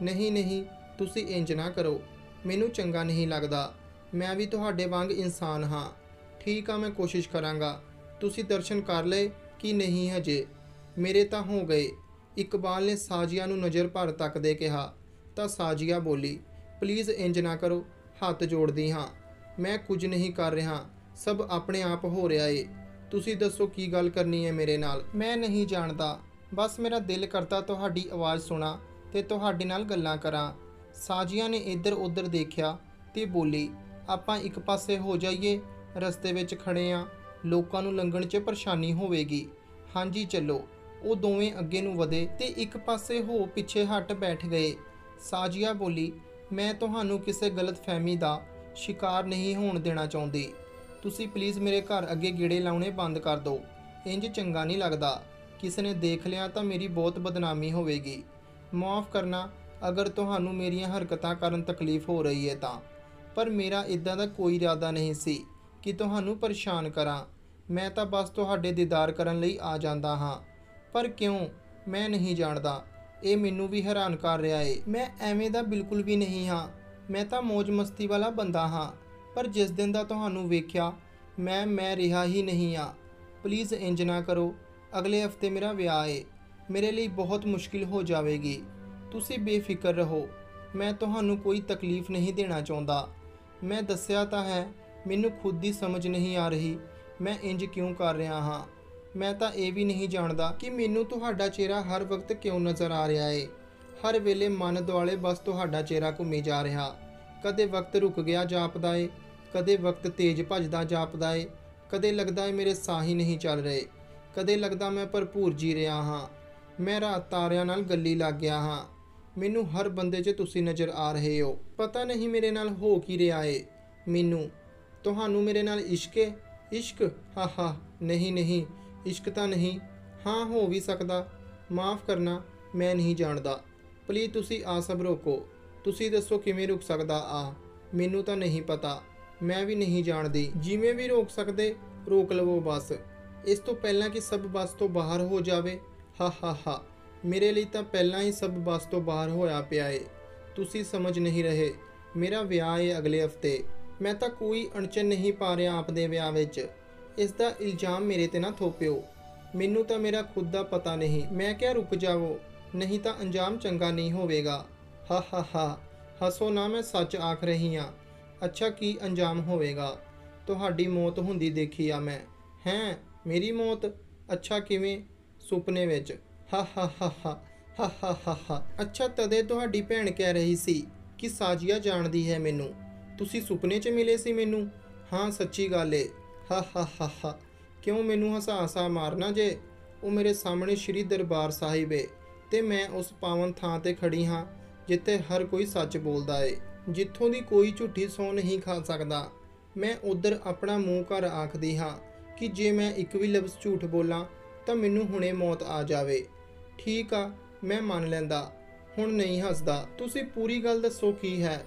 ਨਹੀਂ ਨਹੀਂ, ਤੁਸੀਂ ਇੰਜ ਨਾ ਕਰੋ, ਮੈਨੂੰ ਚੰਗਾ ਨਹੀਂ ਲੱਗਦਾ। ਮੈਂ ਵੀ ਤੁਹਾਡੇ ਵਾਂਗ ਇਨਸਾਨ ਹਾਂ। ਠੀਕ ਆ, ਮੈਂ ਕੋਸ਼ਿਸ਼ ਕਰਾਂਗਾ। ਤੁਸੀਂ ਦਰਸ਼ਨ ਕਰ ਲਏ ਕਿ ਨਹੀਂ ਹਜੇ? ਮੇਰੇ ਤਾਂ ਹੋ ਗਏ। ਇਕਬਾਲ ਨੇ ਸਾਜੀਆ ਨੂੰ ਨਜ਼ਰ ਭਰ ਤੱਕਦੇ ਕਿਹਾ ਤਾਂ ਸਾਜੀਆ ਬੋਲੀ, ਪਲੀਜ਼ ਇੰਜ ਨਾ ਕਰੋ, ਹੱਥ ਜੋੜਦੀ ਹਾਂ। ਮੈਂ ਕੁਝ ਨਹੀਂ ਕਰ ਰਿਹਾ, ਸਭ ਆਪਣੇ ਆਪ ਹੋ ਰਿਹਾ ਏ। ਤੁਸੀਂ ਦੱਸੋ ਕੀ ਗੱਲ ਕਰਨੀ ਹੈ ਮੇਰੇ ਨਾਲ? ਮੈਂ ਨਹੀਂ ਜਾਣਦਾ, ਬਸ ਮੇਰਾ ਦਿਲ ਕਰਦਾ ਤੁਹਾਡੀ ਆਵਾਜ਼ ਸੁਣਾ ਤੇ ਤੁਹਾਡੇ ਨਾਲ ਗੱਲਾਂ ਕਰਾਂ। ਸਾਜੀਆ ਨੇ ਇੱਧਰ ਉੱਧਰ ਦੇਖਿਆ ਤੇ ਬੋਲੀ, ਆਪਾਂ ਇੱਕ ਪਾਸੇ ਹੋ ਜਾਈਏ, ਰਸਤੇ ਵਿੱਚ ਖੜੇ ਆਂ, ਲੋਕਾਂ ਨੂੰ ਲੰਘਣ 'ਚ ਪਰੇਸ਼ਾਨੀ ਹੋਵੇਗੀ। ਹਾਂਜੀ ਚੱਲੋ। ਉਹ ਦੋਵੇਂ ਅੱਗੇ ਨੂੰ ਵਧੇ ਤੇ ਇੱਕ ਪਾਸੇ ਹੋ ਪਿੱਛੇ ਹਟ ਬੈਠ ਗਏ। ਸਾਜੀਆ ਬੋਲੀ, ਮੈਂ ਤੁਹਾਨੂੰ ਕਿਸੇ ਗਲਤਫਹਿਮੀ ਦਾ ਸ਼ਿਕਾਰ ਨਹੀਂ ਹੋਣ ਦੇਣਾ ਚਾਹੁੰਦੀ। ਤੁਸੀਂ ਪਲੀਜ਼ ਮੇਰੇ ਘਰ ਅੱਗੇ ਗੇੜੇ ਲਾਉਣੇ ਬੰਦ ਕਰ ਦਿਓ। ਇੰਜ ਚੰਗਾ ਨਹੀਂ ਲੱਗਦਾ। ਕਿਸੇ ਨੇ ਦੇਖ ਲਿਆ ਤਾਂ ਮੇਰੀ ਬਹੁਤ ਬਦਨਾਮੀ ਹੋਵੇਗੀ। ਮਾਫ਼ ਕਰਨਾ ਅਗਰ ਤੁਹਾਨੂੰ ਮੇਰੀਆਂ ਹਰਕਤਾਂ ਕਾਰਨ ਤਕਲੀਫ ਹੋ ਰਹੀ ਹੈ ਤਾਂ, ਪਰ ਮੇਰਾ ਇੱਦਾਂ ਦਾ ਕੋਈ ਇਰਾਦਾ ਨਹੀਂ ਸੀ ਕਿ ਤੁਹਾਨੂੰ ਪਰੇਸ਼ਾਨ ਕਰਾਂ। ਮੈਂ ਤਾਂ ਬਸ ਤੁਹਾਡੇ ਦੀਦਾਰ ਕਰਨ ਲਈ ਆ ਜਾਂਦਾ ਹਾਂ। ਪਰ ਕਿਉਂ? ਮੈਂ ਨਹੀਂ ਜਾਣਦਾ। ਇਹ ਮੈਨੂੰ ਵੀ ਹੈਰਾਨ ਕਰ ਰਿਹਾ ਏ। ਮੈਂ ਐਵੇਂ ਦਾ ਬਿਲਕੁਲ ਵੀ ਨਹੀਂ ਹਾਂ। ਮੈਂ ਤਾਂ ਮौज ਮਸਤੀ ਵਾਲਾ ਬੰਦਾ ਹਾਂ, ਪਰ ਜਿਸ ਦਿਨ ਦਾ ਤੁਹਾਨੂੰ ਵੇਖਿਆ ਮੈਂ ਰਿਹਾ ਹੀ ਨਹੀਂ ਆ। ਪਲੀਜ਼ ਇੰਜ ਨਾ ਕਰੋ। ਅਗਲੇ ਹਫਤੇ ਮੇਰਾ ਵਿਆਹ ਏ। ਮੇਰੇ ਲਈ ਬਹੁਤ ਮੁਸ਼ਕਿਲ ਹੋ ਜਾਵੇਗੀ। ਤੁਸੀਂ ਬੇਫਿਕਰ ਰਹੋ। ਮੈਂ ਤੁਹਾਨੂੰ ਕੋਈ ਤਕਲੀਫ ਨਹੀਂ ਦੇਣਾ ਚਾਹੁੰਦਾ। ਮੈਂ ਦੱਸਿਆ ਤਾਂ ਹੈ, ਮੈਨੂੰ ਖੁਦ ਦੀ ਸਮਝ ਨਹੀਂ ਆ ਰਹੀ ਮੈਂ ਇੰਜ ਕਿਉਂ ਕਰ ਰਿਹਾ ਹਾਂ। ਮੈਂ ਤਾਂ ਇਹ ਵੀ ਨਹੀਂ ਜਾਣਦਾ ਕਿ ਮੈਨੂੰ ਤੁਹਾਡਾ ਚਿਹਰਾ ਹਰ ਵਕਤ ਕਿਉਂ ਨਜ਼ਰ ਆ ਰਿਹਾ ਏ। ਹਰ ਵੇਲੇ ਮਨ ਦੁਆਲੇ ਬਸ ਤੁਹਾਡਾ ਚਿਹਰਾ ਘੁੰਮੀ ਜਾ ਰਿਹਾ। ਕਦੇ ਵਕਤ ਰੁਕ ਗਿਆ ਜਾਪਦਾ ਏ, ਕਦੇ ਵਕਤ ਤੇਜ਼ ਭੱਜਦਾ ਜਾਪਦਾ ਏ, ਕਦੇ ਲੱਗਦਾ ਏ ਮੇਰੇ ਸਾਹ ਹੀ ਨਹੀਂ ਚੱਲ ਰਹੇ, ਕਦੇ ਲੱਗਦਾ ਮੈਂ ਭਰਪੂਰ ਜੀ ਰਿਹਾ ਹਾਂ। ਮੈਂ ਰਾਤ ਤਾਰਿਆਂ ਨਾਲ ਗੱਲੀ ਲੱਗ ਗਿਆ ਹਾਂ। ਮੈਨੂੰ ਹਰ ਬੰਦੇ 'ਚ ਤੁਸੀਂ ਨਜ਼ਰ ਆ ਰਹੇ ਹੋ। ਪਤਾ ਨਹੀਂ ਮੇਰੇ ਨਾਲ ਹੋ ਕੀ ਰਿਹਾ ਏ। ਮੈਨੂੰ ਤੁਹਾਨੂੰ ਮੇਰੇ ਨਾਲ ਇਸ਼ਕ ਏ? ਇਸ਼ਕ? ਹਾ ਨਹੀਂ ਨਹੀਂ, ਇਸ਼ਕ ਤਾਂ ਨਹੀਂ। ਹਾਂ, ਹੋ ਵੀ ਸਕਦਾ। ਮਾफ़ ਕਰਨਾ, ਮੈਂ ਨਹੀਂ ਜਾਣਦਾ। ਪਲੀਜ਼ ਤੁਸੀਂ ਆ ਸਭ ਰੋਕੋ। ਤੁਸੀਂ ਦੱਸੋ ਕਿਵੇਂ ਰੁਕ ਸਕਦਾ ਆ? ਮੈਨੂੰ ਤਾਂ ਨਹੀਂ ਪਤਾ। ਮੈਂ ਵੀ ਨਹੀਂ ਜਾਣਦੀ। ਜਿਵੇਂ ਵੀ ਰੋਕ ਸਕਦੇ ਰੋਕ ਲਵੋ ਬਸ। ਇਸ ਤੋਂ ਪਹਿਲਾਂ ਕਿ ਸਭ ਬੱਸ ਤੋਂ ਬਾਹਰ ਹੋ ਜਾਵੇ। ਹਾ ਮੇਰੇ ਲਈ ਤਾਂ ਪਹਿਲਾਂ ਹੀ ਸਭ ਬੱਸ ਤੋਂ ਬਾਹਰ ਹੋਇਆ ਪਿਆ ਏ। ਤੁਸੀਂ ਸਮਝ ਨਹੀਂ ਰਹੇ। ਮੇਰਾ ਵਿਆਹ ਏ ਅਗਲੇ ਹਫ਼ਤੇ। ਮੈਂ ਤਾਂ ਕੋਈ ਅੜਚਨ ਨਹੀਂ ਪਾ ਰਿਹਾ ਆਪਦੇ ਵਿਆਹ ਵਿੱਚ। ਇਸ ਦਾ ਇਲਜ਼ਾਮ ਮੇਰੇ ਤੇ ਨਾ ਥੋਪਿਓ। ਮੈਨੂੰ ਤਾਂ ਮੇਰਾ ਖੁਦ ਦਾ ਪਤਾ ਨਹੀਂ। ਮੈਂ ਕਿਹਾ ਰੁਕ ਜਾਵੋ, ਨਹੀਂ ਤਾਂ ਅੰਜਾਮ ਚੰਗਾ ਨਹੀਂ ਹੋਵੇਗਾ। ਹਾ ਹੱਸੋ ਨਾ, ਮੈਂ ਸੱਚ ਆਖ ਰਹੀ ਹਾਂ। ਅੱਛਾ, ਕੀ ਅੰਜਾਮ ਹੋਵੇਗਾ? ਤੁਹਾਡੀ ਮੌਤ ਹੁੰਦੀ ਦੇਖੀ ਆ ਮੈਂ। ਹੈਂ, ਮੇਰੀ ਮੌਤ? ਅੱਛਾ, ਕਿਵੇਂ? ਸੁਪਨੇ ਵਿੱਚ। ਹਾ ਅੱਛਾ, ਤਦੇ ਤੁਹਾਡੀ ਭੈਣ ਕਹਿ ਰਹੀ ਸੀ ਕਿ ਸਾਜੀਆ ਜਾਣਦੀ ਹੈ ਮੈਨੂੰ। ਤੁਸੀਂ ਸੁਪਨੇ 'ਚ ਮਿਲੇ ਸੀ ਮੈਨੂੰ? ਹਾਂ, ਸੱਚੀ ਗੱਲ ਏ। ਹਾ ਕਿਉਂ ਮੈਨੂੰ ਹਸਾ ਮਾਰਨਾ ਜੇ? ਉਹ ਮੇਰੇ ਸਾਹਮਣੇ ਸ਼੍ਰੀ ਦਰਬਾਰ ਸਾਹਿਬ ਏ ਤੇ ਮੈਂ ਉਸ ਪਾਵਨ ਥਾਂ ਤੇ ਖੜੀ ਹਾਂ ਜਿੱਥੇ ਹਰ ਕੋਈ ਸੱਚ ਬੋਲਦਾ ਏ, ਜਿੱਥੋਂ ਦੀ ਕੋਈ ਝੂਠੀ ਸਹੁੰ ਨਹੀਂ ਖਾ ਸਕਦਾ। ਮੈਂ ਉੱਧਰ ਆਪਣਾ ਮੂੰਹ ਘਰ ਆਖਦੀ ਹਾਂ ਕਿ ਜੇ ਮੈਂ ਇੱਕ ਵੀ ਲਫ਼ਜ਼ ਝੂਠ ਬੋਲਾਂ ਤਾਂ ਮੈਨੂੰ ਹੁਣੇ ਮੌਤ ਆ ਜਾਵੇ। ਠੀਕ ਆ, ਮੈਂ ਮੰਨ ਲੈਂਦਾ। ਹੁਣ ਨਹੀਂ ਹੱਸਦਾ। ਤੁਸੀਂ ਪੂਰੀ ਗੱਲ ਦੱਸੋ ਕੀ ਹੈ?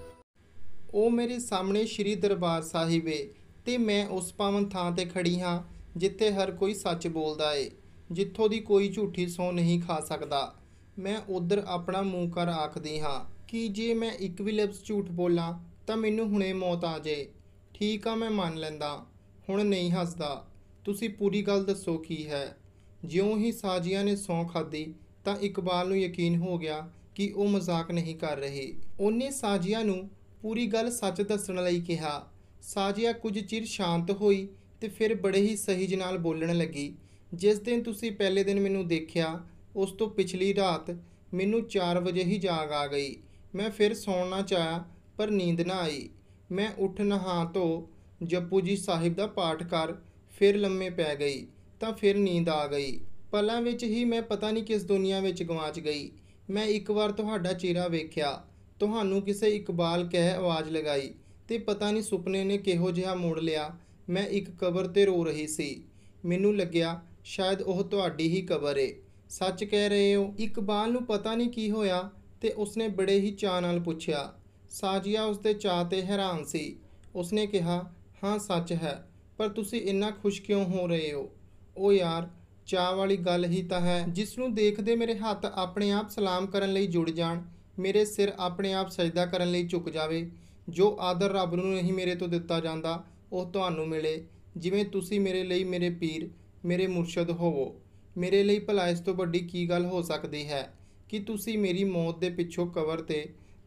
ਉਹ ਮੇਰੇ ਸਾਹਮਣੇ ਸ਼੍ਰੀ ਦਰਬਾਰ ਸਾਹਿਬ ਏ ਤੇ ਮੈਂ ਉਸ ਪਾਵਨ ਥਾਂ ਤੇ ਖੜੀ ਹਾਂ ਜਿੱਥੇ ਹਰ ਕੋਈ ਸੱਚ ਬੋਲਦਾ ਏ, ਜਿੱਥੋਂ ਦੀ ਕੋਈ ਝੂਠੀ ਸਹੁੰ ਨਹੀਂ ਖਾ ਸਕਦਾ। ਮੈਂ ਉੱਧਰ ਆਪਣਾ ਮੂੰਹ ਕਰ ਆਖਦੀ ਹਾਂ ਕਿ ਜੇ ਮੈਂ ਇੱਕ ਵੀ ਲਫ਼ਜ਼ ਝੂਠ ਬੋਲਾਂ ਤਾਂ ਮੈਨੂੰ ਹੁਣੇ ਮੌਤ ਆ ਜੇ। ਠੀਕ ਆ, ਮੈਂ ਮੰਨ ਲੈਂਦਾ। ਹੁਣ ਨਹੀਂ ਹੱਸਦਾ। ਤੁਸੀਂ ਪੂਰੀ ਗੱਲ ਦੱਸੋ ਕੀ ਹੈ? ਜਿਉਂ ਹੀ ਸਾਜੀਆ ਨੇ ਸਹੁੰ ਖਾਧੀ ਤਾਂ ਇਕਬਾਲ ਨੂੰ ਯਕੀਨ ਹੋ ਗਿਆ ਕਿ ਉਹ ਮਜ਼ਾਕ ਨਹੀਂ ਕਰ ਰਹੀ। ਉਹਨੇ ਸਾਜੀਆ ਨੂੰ ਪੂਰੀ ਗੱਲ ਸੱਚ ਦੱਸਣ ਲਈ ਕਿਹਾ। ਸਾਜੀਆ ਕੁਝ ਚਿਰ ਸ਼ਾਂਤ ਹੋਈ ਤੇ ਫਿਰ ਬੜੇ ਹੀ ਸਹਿਜ ਨਾਲ ਬੋਲਣ ਲੱਗੀ। ਜਿਸ ਦਿਨ ਤੁਸੀਂ ਪਹਿਲੇ ਦਿਨ ਮੈਨੂੰ ਦੇਖਿਆ, ਉਸ ਤੋਂ ਪਿਛਲੀ ਰਾਤ ਮੈਨੂੰ 4 ਵਜੇ ਹੀ ਜਾਗ ਆ ਗਈ। ਮੈਂ ਫਿਰ ਸੌਣਾ ਚਾਹਿਆ ਪਰ ਨੀਂਦ ਨਾ ਆਈ। ਮੈਂ ਉੱਠ ਨਹਾ ਧੋ ਜਪੂ ਜੀ ਸਾਹਿਬ ਦਾ ਪਾਠ ਕਰ ਫਿਰ ਲੰਮੇ ਪੈ ਗਈ ਤਾਂ ਫਿਰ ਨੀਂਦ ਆ ਗਈ। ਪਲਾਂ ਵਿੱਚ ਹੀ ਮੈਂ ਪਤਾ ਨਹੀਂ ਕਿਸ ਦੁਨੀਆ ਵਿੱਚ ਗਵਾਚ ਗਈ। ਮੈਂ ਇੱਕ ਵਾਰ ਤੁਹਾਡਾ ਚਿਹਰਾ ਵੇਖਿਆ, ਤੁਹਾਨੂੰ ਕਿਸੇ ਇਕਬਾਲ ਕਹਿ ਆਵਾਜ਼ ਲਗਾਈ ਤੇ ਪਤਾ ਨਹੀਂ ਸੁਪਨੇ ਨੇ ਕਿਹੋ ਜਿਹਾ ਮੋੜ ਲਿਆ। ਮੈਂ ਇੱਕ ਕਬਰ ਤੇ ਰੋ ਰਹੀ ਸੀ। ਮੈਨੂੰ ਲੱਗਿਆ ਸ਼ਾਇਦ ਉਹ ਤੁਹਾਡੀ ਹੀ ਕਬਰ ਏ। ਸੱਚ ਕਹਿ ਰਹੇ ਹੋ? ਇਕਬਾਲ ਨੂੰ ਪਤਾ ਨਹੀਂ ਕੀ ਹੋਇਆ ਤੇ ਉਸਨੇ ਬੜੇ ਹੀ ਚਾਅ ਨਾਲ ਪੁੱਛਿਆ। ਸਾਜੀਆ ਉਸਦੇ ਚਾਅ ਤੇ ਹੈਰਾਨ ਸੀ। ਉਸਨੇ ਕਿਹਾ, ਹਾਂ ਸੱਚ ਹੈ, ਪਰ ਤੁਸੀਂ ਇੰਨਾ ਖੁਸ਼ ਕਿਉਂ ਹੋ ਰਹੇ ਹੋ? ਉਹ ਯਾਰ, ਚਾਅ ਵਾਲੀ ਗੱਲ ਹੀ ਤਾਂ ਹੈ ਜਿਸ ਨੂੰ ਦੇਖਦੇ ਮੇਰੇ ਹੱਥ ਆਪਣੇ ਆਪ ਸਲਾਮ ਕਰਨ ਲਈ ਜੁੜ ਜਾਣ, ਮੇਰੇ ਸਿਰ ਆਪਣੇ ਆਪ ਸਜਦਾ ਕਰਨ ਲਈ ਝੁਕ ਜਾਵੇ। ਜੋ ਆਦਰ ਰੱਬ ਨੂੰ ਨਹੀਂ ਮੇਰੇ ਤੋਂ ਦਿੱਤਾ ਜਾਂਦਾ ਉਹ ਤੁਹਾਨੂੰ ਮਿਲੇ। ਜਿਵੇਂ ਤੁਸੀਂ ਮੇਰੇ ਲਈ ਮੇਰੇ ਪੀਰ, ਮੇਰੇ ਮੁਰਸ਼ਦ ਹੋਵੋ। ਮੇਰੇ ਲਈ ਭਲਾ ਇਸ ਤੋਂ ਵੱਡੀ ਕੀ ਗੱਲ ਹੋ ਸਕਦੀ ਹੈ ਕਿ ਤੁਸੀਂ ਮੇਰੀ ਮੌਤ ਦੇ ਪਿੱਛੋਂ ਕਬਰ ਤੇ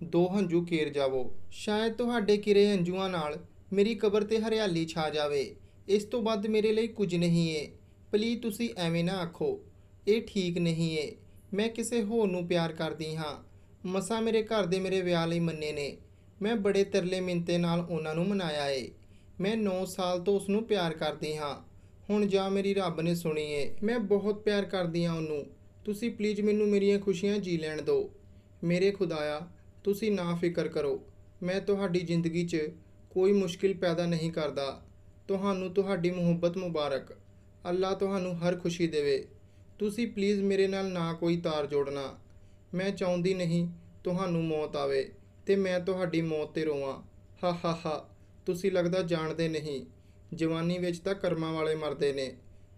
2 ਹੰਝੂ ਕੇਰ ਜਾਵੋ। ਸ਼ਾਇਦ ਤੁਹਾਡੇ ਕਿਰੇ ਹੰਝੂਆਂ ਨਾਲ ਮੇਰੀ ਕਬਰ ਤੇ ਹਰਿਆਲੀ ਛਾ ਜਾਵੇ। ਇਸ ਤੋਂ ਵੱਧ ਮੇਰੇ ਲਈ ਕੁਝ ਨਹੀਂ ਏ। ਪਲੀਜ਼ ਤੁਸੀਂ ਐਵੇਂ ਨਾ ਆਖੋ। ਇਹ ਠੀਕ ਨਹੀਂ ਏ। ਮੈਂ ਕਿਸੇ ਹੋਰ ਨੂੰ ਪਿਆਰ ਕਰਦੀ ਹਾਂ। ਮਸਾਂ ਮੇਰੇ ਘਰ ਦੇ ਮੇਰੇ ਵਿਆਹ ਲਈ ਮੰਨੇ ਨੇ। ਮੈਂ ਬੜੇ ਤਰਲੇ ਮਿੰਤੇ ਨਾਲ ਉਹਨਾਂ ਨੂੰ ਮਨਾਇਆ ਏ। ਮੈਂ 9 ਸਾਲ ਤੋਂ ਉਸ ਨੂੰ ਪਿਆਰ ਕਰਦੀ ਹਾਂ। ਹੁਣ ਜਾਂ ਮੇਰੀ ਰੱਬ ਨੇ ਸੁਣੀ ਏ। ਮੈਂ ਬਹੁਤ ਪਿਆਰ ਕਰਦੀ ਹਾਂ ਉਹਨੂੰ। ਤੁਸੀਂ ਪਲੀਜ਼ ਮੈਨੂੰ ਮੇਰੀਆਂ ਖੁਸ਼ੀਆਂ ਜੀ ਲੈਣ ਦਿਓ। ਮੇਰੇ ਖੁਦਾਇਆ, ਤੁਸੀਂ ਨਾ ਫਿਕਰ ਕਰੋ। ਮੈਂ ਤੁਹਾਡੀ ਜ਼ਿੰਦਗੀ 'ਚ ਕੋਈ ਮੁਸ਼ਕਿਲ ਪੈਦਾ ਨਹੀਂ ਕਰਦਾ। ਤੁਹਾਨੂੰ ਤੁਹਾਡੀ ਮੁਹੱਬਤ ਮੁਬਾਰਕ। ਅੱਲਾ ਤੁਹਾਨੂੰ ਹਰ ਖੁਸ਼ੀ ਦੇਵੇ। ਤੁਸੀਂ ਪਲੀਜ਼ ਮੇਰੇ ਨਾਲ ਨਾ ਕੋਈ ਤਾਰ ਜੋੜਨਾ। ਮੈਂ ਚਾਹੁੰਦੀ ਨਹੀਂ ਤੁਹਾਨੂੰ ਮੌਤ ਆਵੇ ਤੇ ਮੈਂ ਤੁਹਾਡੀ ਮੌਤ ਤੇ ਰੋਵਾਂ। ਹਾ ਤੁਸੀਂ ਲੱਗਦਾ ਜਾਣਦੇ ਨਹੀਂ, ਜਵਾਨੀ ਵਿੱਚ ਤਾਂ ਕਰਮਾਂ ਵਾਲੇ ਮਰਦੇ ਨੇ।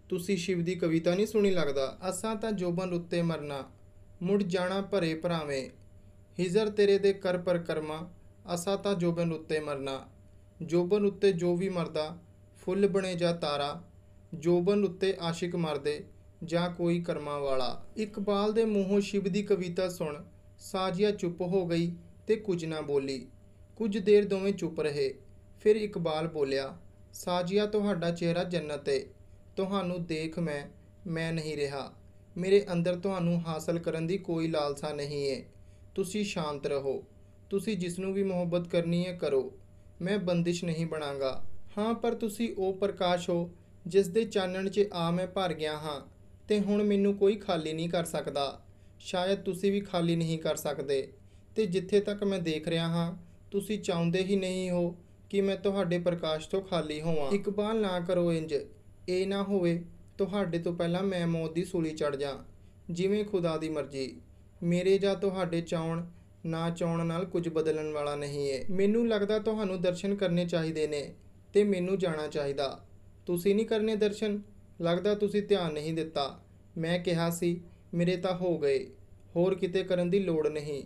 ਤੁਸੀਂ ਸ਼ਿਵ ਦੀ ਕਵਿਤਾ ਨਹੀਂ ਸੁਣੀ ਲੱਗਦਾ? ਅਸਾਂ ਤਾਂ ਜੋਬਨ ਉੱਤੇ ਮਰਨਾ, ਮੁੜ ਜਾਣਾ ਭਰੇ ਭਰਾਵੇਂ। ਹਿਜਰ ਤੇਰੇ ਦੇ ਕਰ ਪਰ ਕਰਮਾ, ਅਸਾਂ ਤਾਂ ਜੋਬਨ ਉੱਤੇ ਮਰਨਾ। ਜੋਬਨ ਉੱਤੇ ਜੋ ਵੀ ਮਰਦਾ ਫੁੱਲ ਬਣੇ ਜਾਂ ਤਾਰਾ, ਜੋਬਨ ਉੱਤੇ ਆਸ਼ਿਕ ਮਰਦੇ ਜਾਂ ਕੋਈ ਕਰਮਾਂ ਵਾਲਾ। ਇਕਬਾਲ ਦੇ ਮੂੰਹੋਂ ਸ਼ਿਵ ਦੀ ਕਵਿਤਾ ਸੁਣ ਸਾਜੀਆ ਚੁੱਪ ਹੋ ਗਈ ਤੇ ਕੁਝ ਨਾ ਬੋਲੀ। ਕੁਝ ਦੇਰ ਦੋਵੇਂ ਚੁੱਪ ਰਹੇ। ਫਿਰ ਇਕਬਾਲ ਬੋਲਿਆ, ਸਾਜੀਆ ਤੁਹਾਡਾ ਚਿਹਰਾ ਜੰਨਤ ਏ। ਤੁਹਾਨੂੰ ਦੇਖ ਮੈਂ ਨਹੀਂ ਰਿਹਾ। ਮੇਰੇ ਅੰਦਰ ਤੁਹਾਨੂੰ ਹਾਸਲ ਕਰਨ ਦੀ ਕੋਈ ਲਾਲਸਾ ਨਹੀਂ ਏ। ਤੁਸੀਂ ਸ਼ਾਂਤ ਰਹੋ। ਤੁਸੀਂ ਜਿਸ ਨੂੰ ਵੀ ਮੁਹੱਬਤ ਕਰਨੀ ਹੈ ਕਰੋ। ਮੈਂ ਬੰਦਿਸ਼ ਨਹੀਂ ਬਣਾਂਗਾ। ਹਾਂ, ਪਰ ਤੁਸੀਂ ਉਹ ਪ੍ਰਕਾਸ਼ ਹੋ ਜਿਸ ਦੇ ਚਾਨਣ 'ਚ ਆ ਮੈਂ ਭਰ ਗਿਆ ਹਾਂ ਤੇ ਹੁਣ ਮੈਨੂੰ ਕੋਈ ਖਾਲੀ ਨਹੀਂ ਕਰ ਸਕਦਾ। ਸ਼ਾਇਦ ਤੁਸੀਂ ਵੀ ਖਾਲੀ ਨਹੀਂ ਕਰ ਸਕਦੇ। ਤੇ ਜਿੱਥੇ ਤੱਕ ਮੈਂ ਦੇਖ ਰਿਹਾ ਹਾਂ, ਤੁਸੀਂ ਚਾਹੁੰਦੇ ਹੀ ਨਹੀਂ ਹੋ ਕਿ ਮੈਂ ਤੁਹਾਡੇ ਪ੍ਰਕਾਸ਼ ਤੋਂ ਖਾਲੀ ਹੋਵਾਂ। ਇਕਬਾਲ, ਨਾ ਕਰੋ ਇੰਜ। ਇਹ ਨਾ ਹੋਵੇ ਤੁਹਾਡੇ ਤੋਂ ਪਹਿਲਾਂ ਮੈਂ ਮੌਤ ਦੀ ਸੂਲੀ ਚੜ੍ਹ ਜਾਂ। ਜਿਵੇਂ ਖੁਦਾ ਦੀ ਮਰਜ਼ੀ। ਮੇਰੇ ਜਾਂ ਤੁਹਾਡੇ ਚਾਹੁਣ ਨਾ ਚਾਹੁਣ ਨਾਲ ਕੁਝ ਬਦਲਣ ਵਾਲਾ ਨਹੀਂ ਏ। ਮੈਨੂੰ ਲੱਗਦਾ ਤੁਹਾਨੂੰ ਦਰਸ਼ਨ ਕਰਨੇ ਚਾਹੀਦੇ ਨੇ ਤੇ ਮੈਨੂੰ ਜਾਣਾ ਚਾਹੀਦਾ। ਤੁਸੀਂ ਨਹੀਂ ਕਰਨੇ ਦਰਸ਼ਨ? ਲੱਗਦਾ ਤੁਸੀਂ ਧਿਆਨ ਨਹੀਂ ਦਿੱਤਾ। ਮੈਂ ਕਿਹਾ ਸੀ ਮੇਰੇ ਤਾਂ ਹੋ ਗਏ। ਹੋਰ ਕਿਤੇ ਕਰਨ ਦੀ ਲੋੜ ਨਹੀਂ।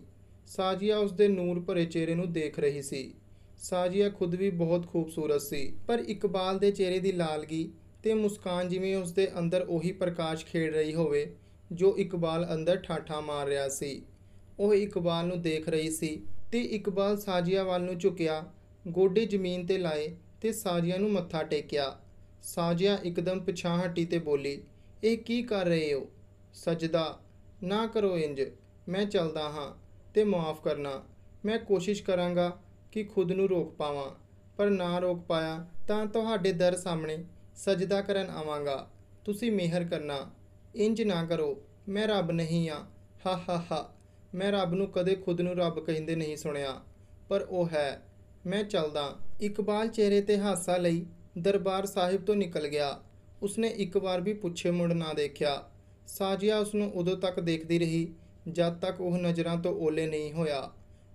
ਸਾਜੀਆ ਉਸਦੇ ਨੂਰ ਭਰੇ ਚਿਹਰੇ ਨੂੰ ਦੇਖ ਰਹੀ ਸੀ। ਸਾਜੀਆ ਖੁਦ ਵੀ ਬਹੁਤ ਖੂਬਸੂਰਤ ਸੀ, ਪਰ ਇਕਬਾਲ ਦੇ ਚਿਹਰੇ ਦੀ ਲਾਲਗੀ ਤੇ ਮੁਸਕਾਨ ਜਿਵੇਂ ਉਸਦੇ ਅੰਦਰ ਉਹੀ ਪ੍ਰਕਾਸ਼ ਖੇਡ ਰਹੀ ਹੋਵੇ ਜੋ ਇਕਬਾਲ ਅੰਦਰ ਠਾਠਾਂ ਮਾਰ ਰਿਹਾ ਸੀ। ਉਹ ਇਕਬਾਲ ਨੂੰ ਦੇਖ ਰਹੀ ਸੀ ਤੇ ਇਕਬਾਲ ਸਾਜੀਆ ਵੱਲ ਨੂੰ ਝੁਕਿਆ, ਗੋਡੇ ਜ਼ਮੀਨ ਤੇ ਲਾਏ ਤੇ ਸਾਜੀਆ ਨੂੰ ਮੱਥਾ ਟੇਕਿਆ। ਸਾਜੀਆ ਇੱਕਦਮ ਪਿਛਾਂਹ ਹਟੀ ਤੇ ਬੋਲੀ, ਇਹ ਕੀ ਕਰ ਰਹੇ ਹੋ? ਸਜਦਾ। ਨਾ ਕਰੋ ਇੰਜ। ਮੈਂ ਚੱਲਦਾ ਹਾਂ ਤੇ ਮੁਆਫ਼ ਕਰਨਾ। ਮੈਂ ਕੋਸ਼ਿਸ਼ ਕਰਾਂਗਾ ਕਿ ਖੁਦ ਨੂੰ ਰੋਕ ਪਾਵਾਂ, ਪਰ ਨਾ ਰੋਕ ਪਾਇਆ ਤਾਂ ਤੁਹਾਡੇ ਦਰ ਸਾਹਮਣੇ ਸਜਦਾ ਕਰਨ ਆਵਾਂਗਾ। ਤੁਸੀਂ ਮਿਹਰ ਕਰਨਾ। ਇੰਜ ਨਾ ਕਰੋ। ਮੈਂ ਰੱਬ ਨਹੀਂ ਹਾਂ। ਹਾ ਹਾ ਹਾ। ਮੈਂ ਰੱਬ ਨੂੰ ਕਦੇ ਖੁਦ ਨੂੰ ਰੱਬ ਕਹਿੰਦੇ ਨਹੀਂ ਸੁਣਿਆ, ਪਰ ਉਹ ਹੈ। ਮੈਂ ਚੱਲਦਾ। ਇਕਬਾਲ ਚਿਹਰੇ ਤੇ ਹਾਸਾ ਲਈ ਦਰਬਾਰ ਸਾਹਿਬ ਤੋਂ ਨਿਕਲ ਗਿਆ। ਉਸਨੇ ਇੱਕ ਵਾਰ ਵੀ ਪੁੱਛੇ ਮੁੜ ਨਾ ਦੇਖਿਆ। ਸਾਜੀਆ ਉਸਨੂੰ ਉਦੋਂ ਤੱਕ ਦੇਖਦੀ ਰਹੀ ਜਦ ਤੱਕ ਉਹ ਨਜ਼ਰਾਂ ਤੋਂ ਓਲੇ ਨਹੀਂ ਹੋਇਆ।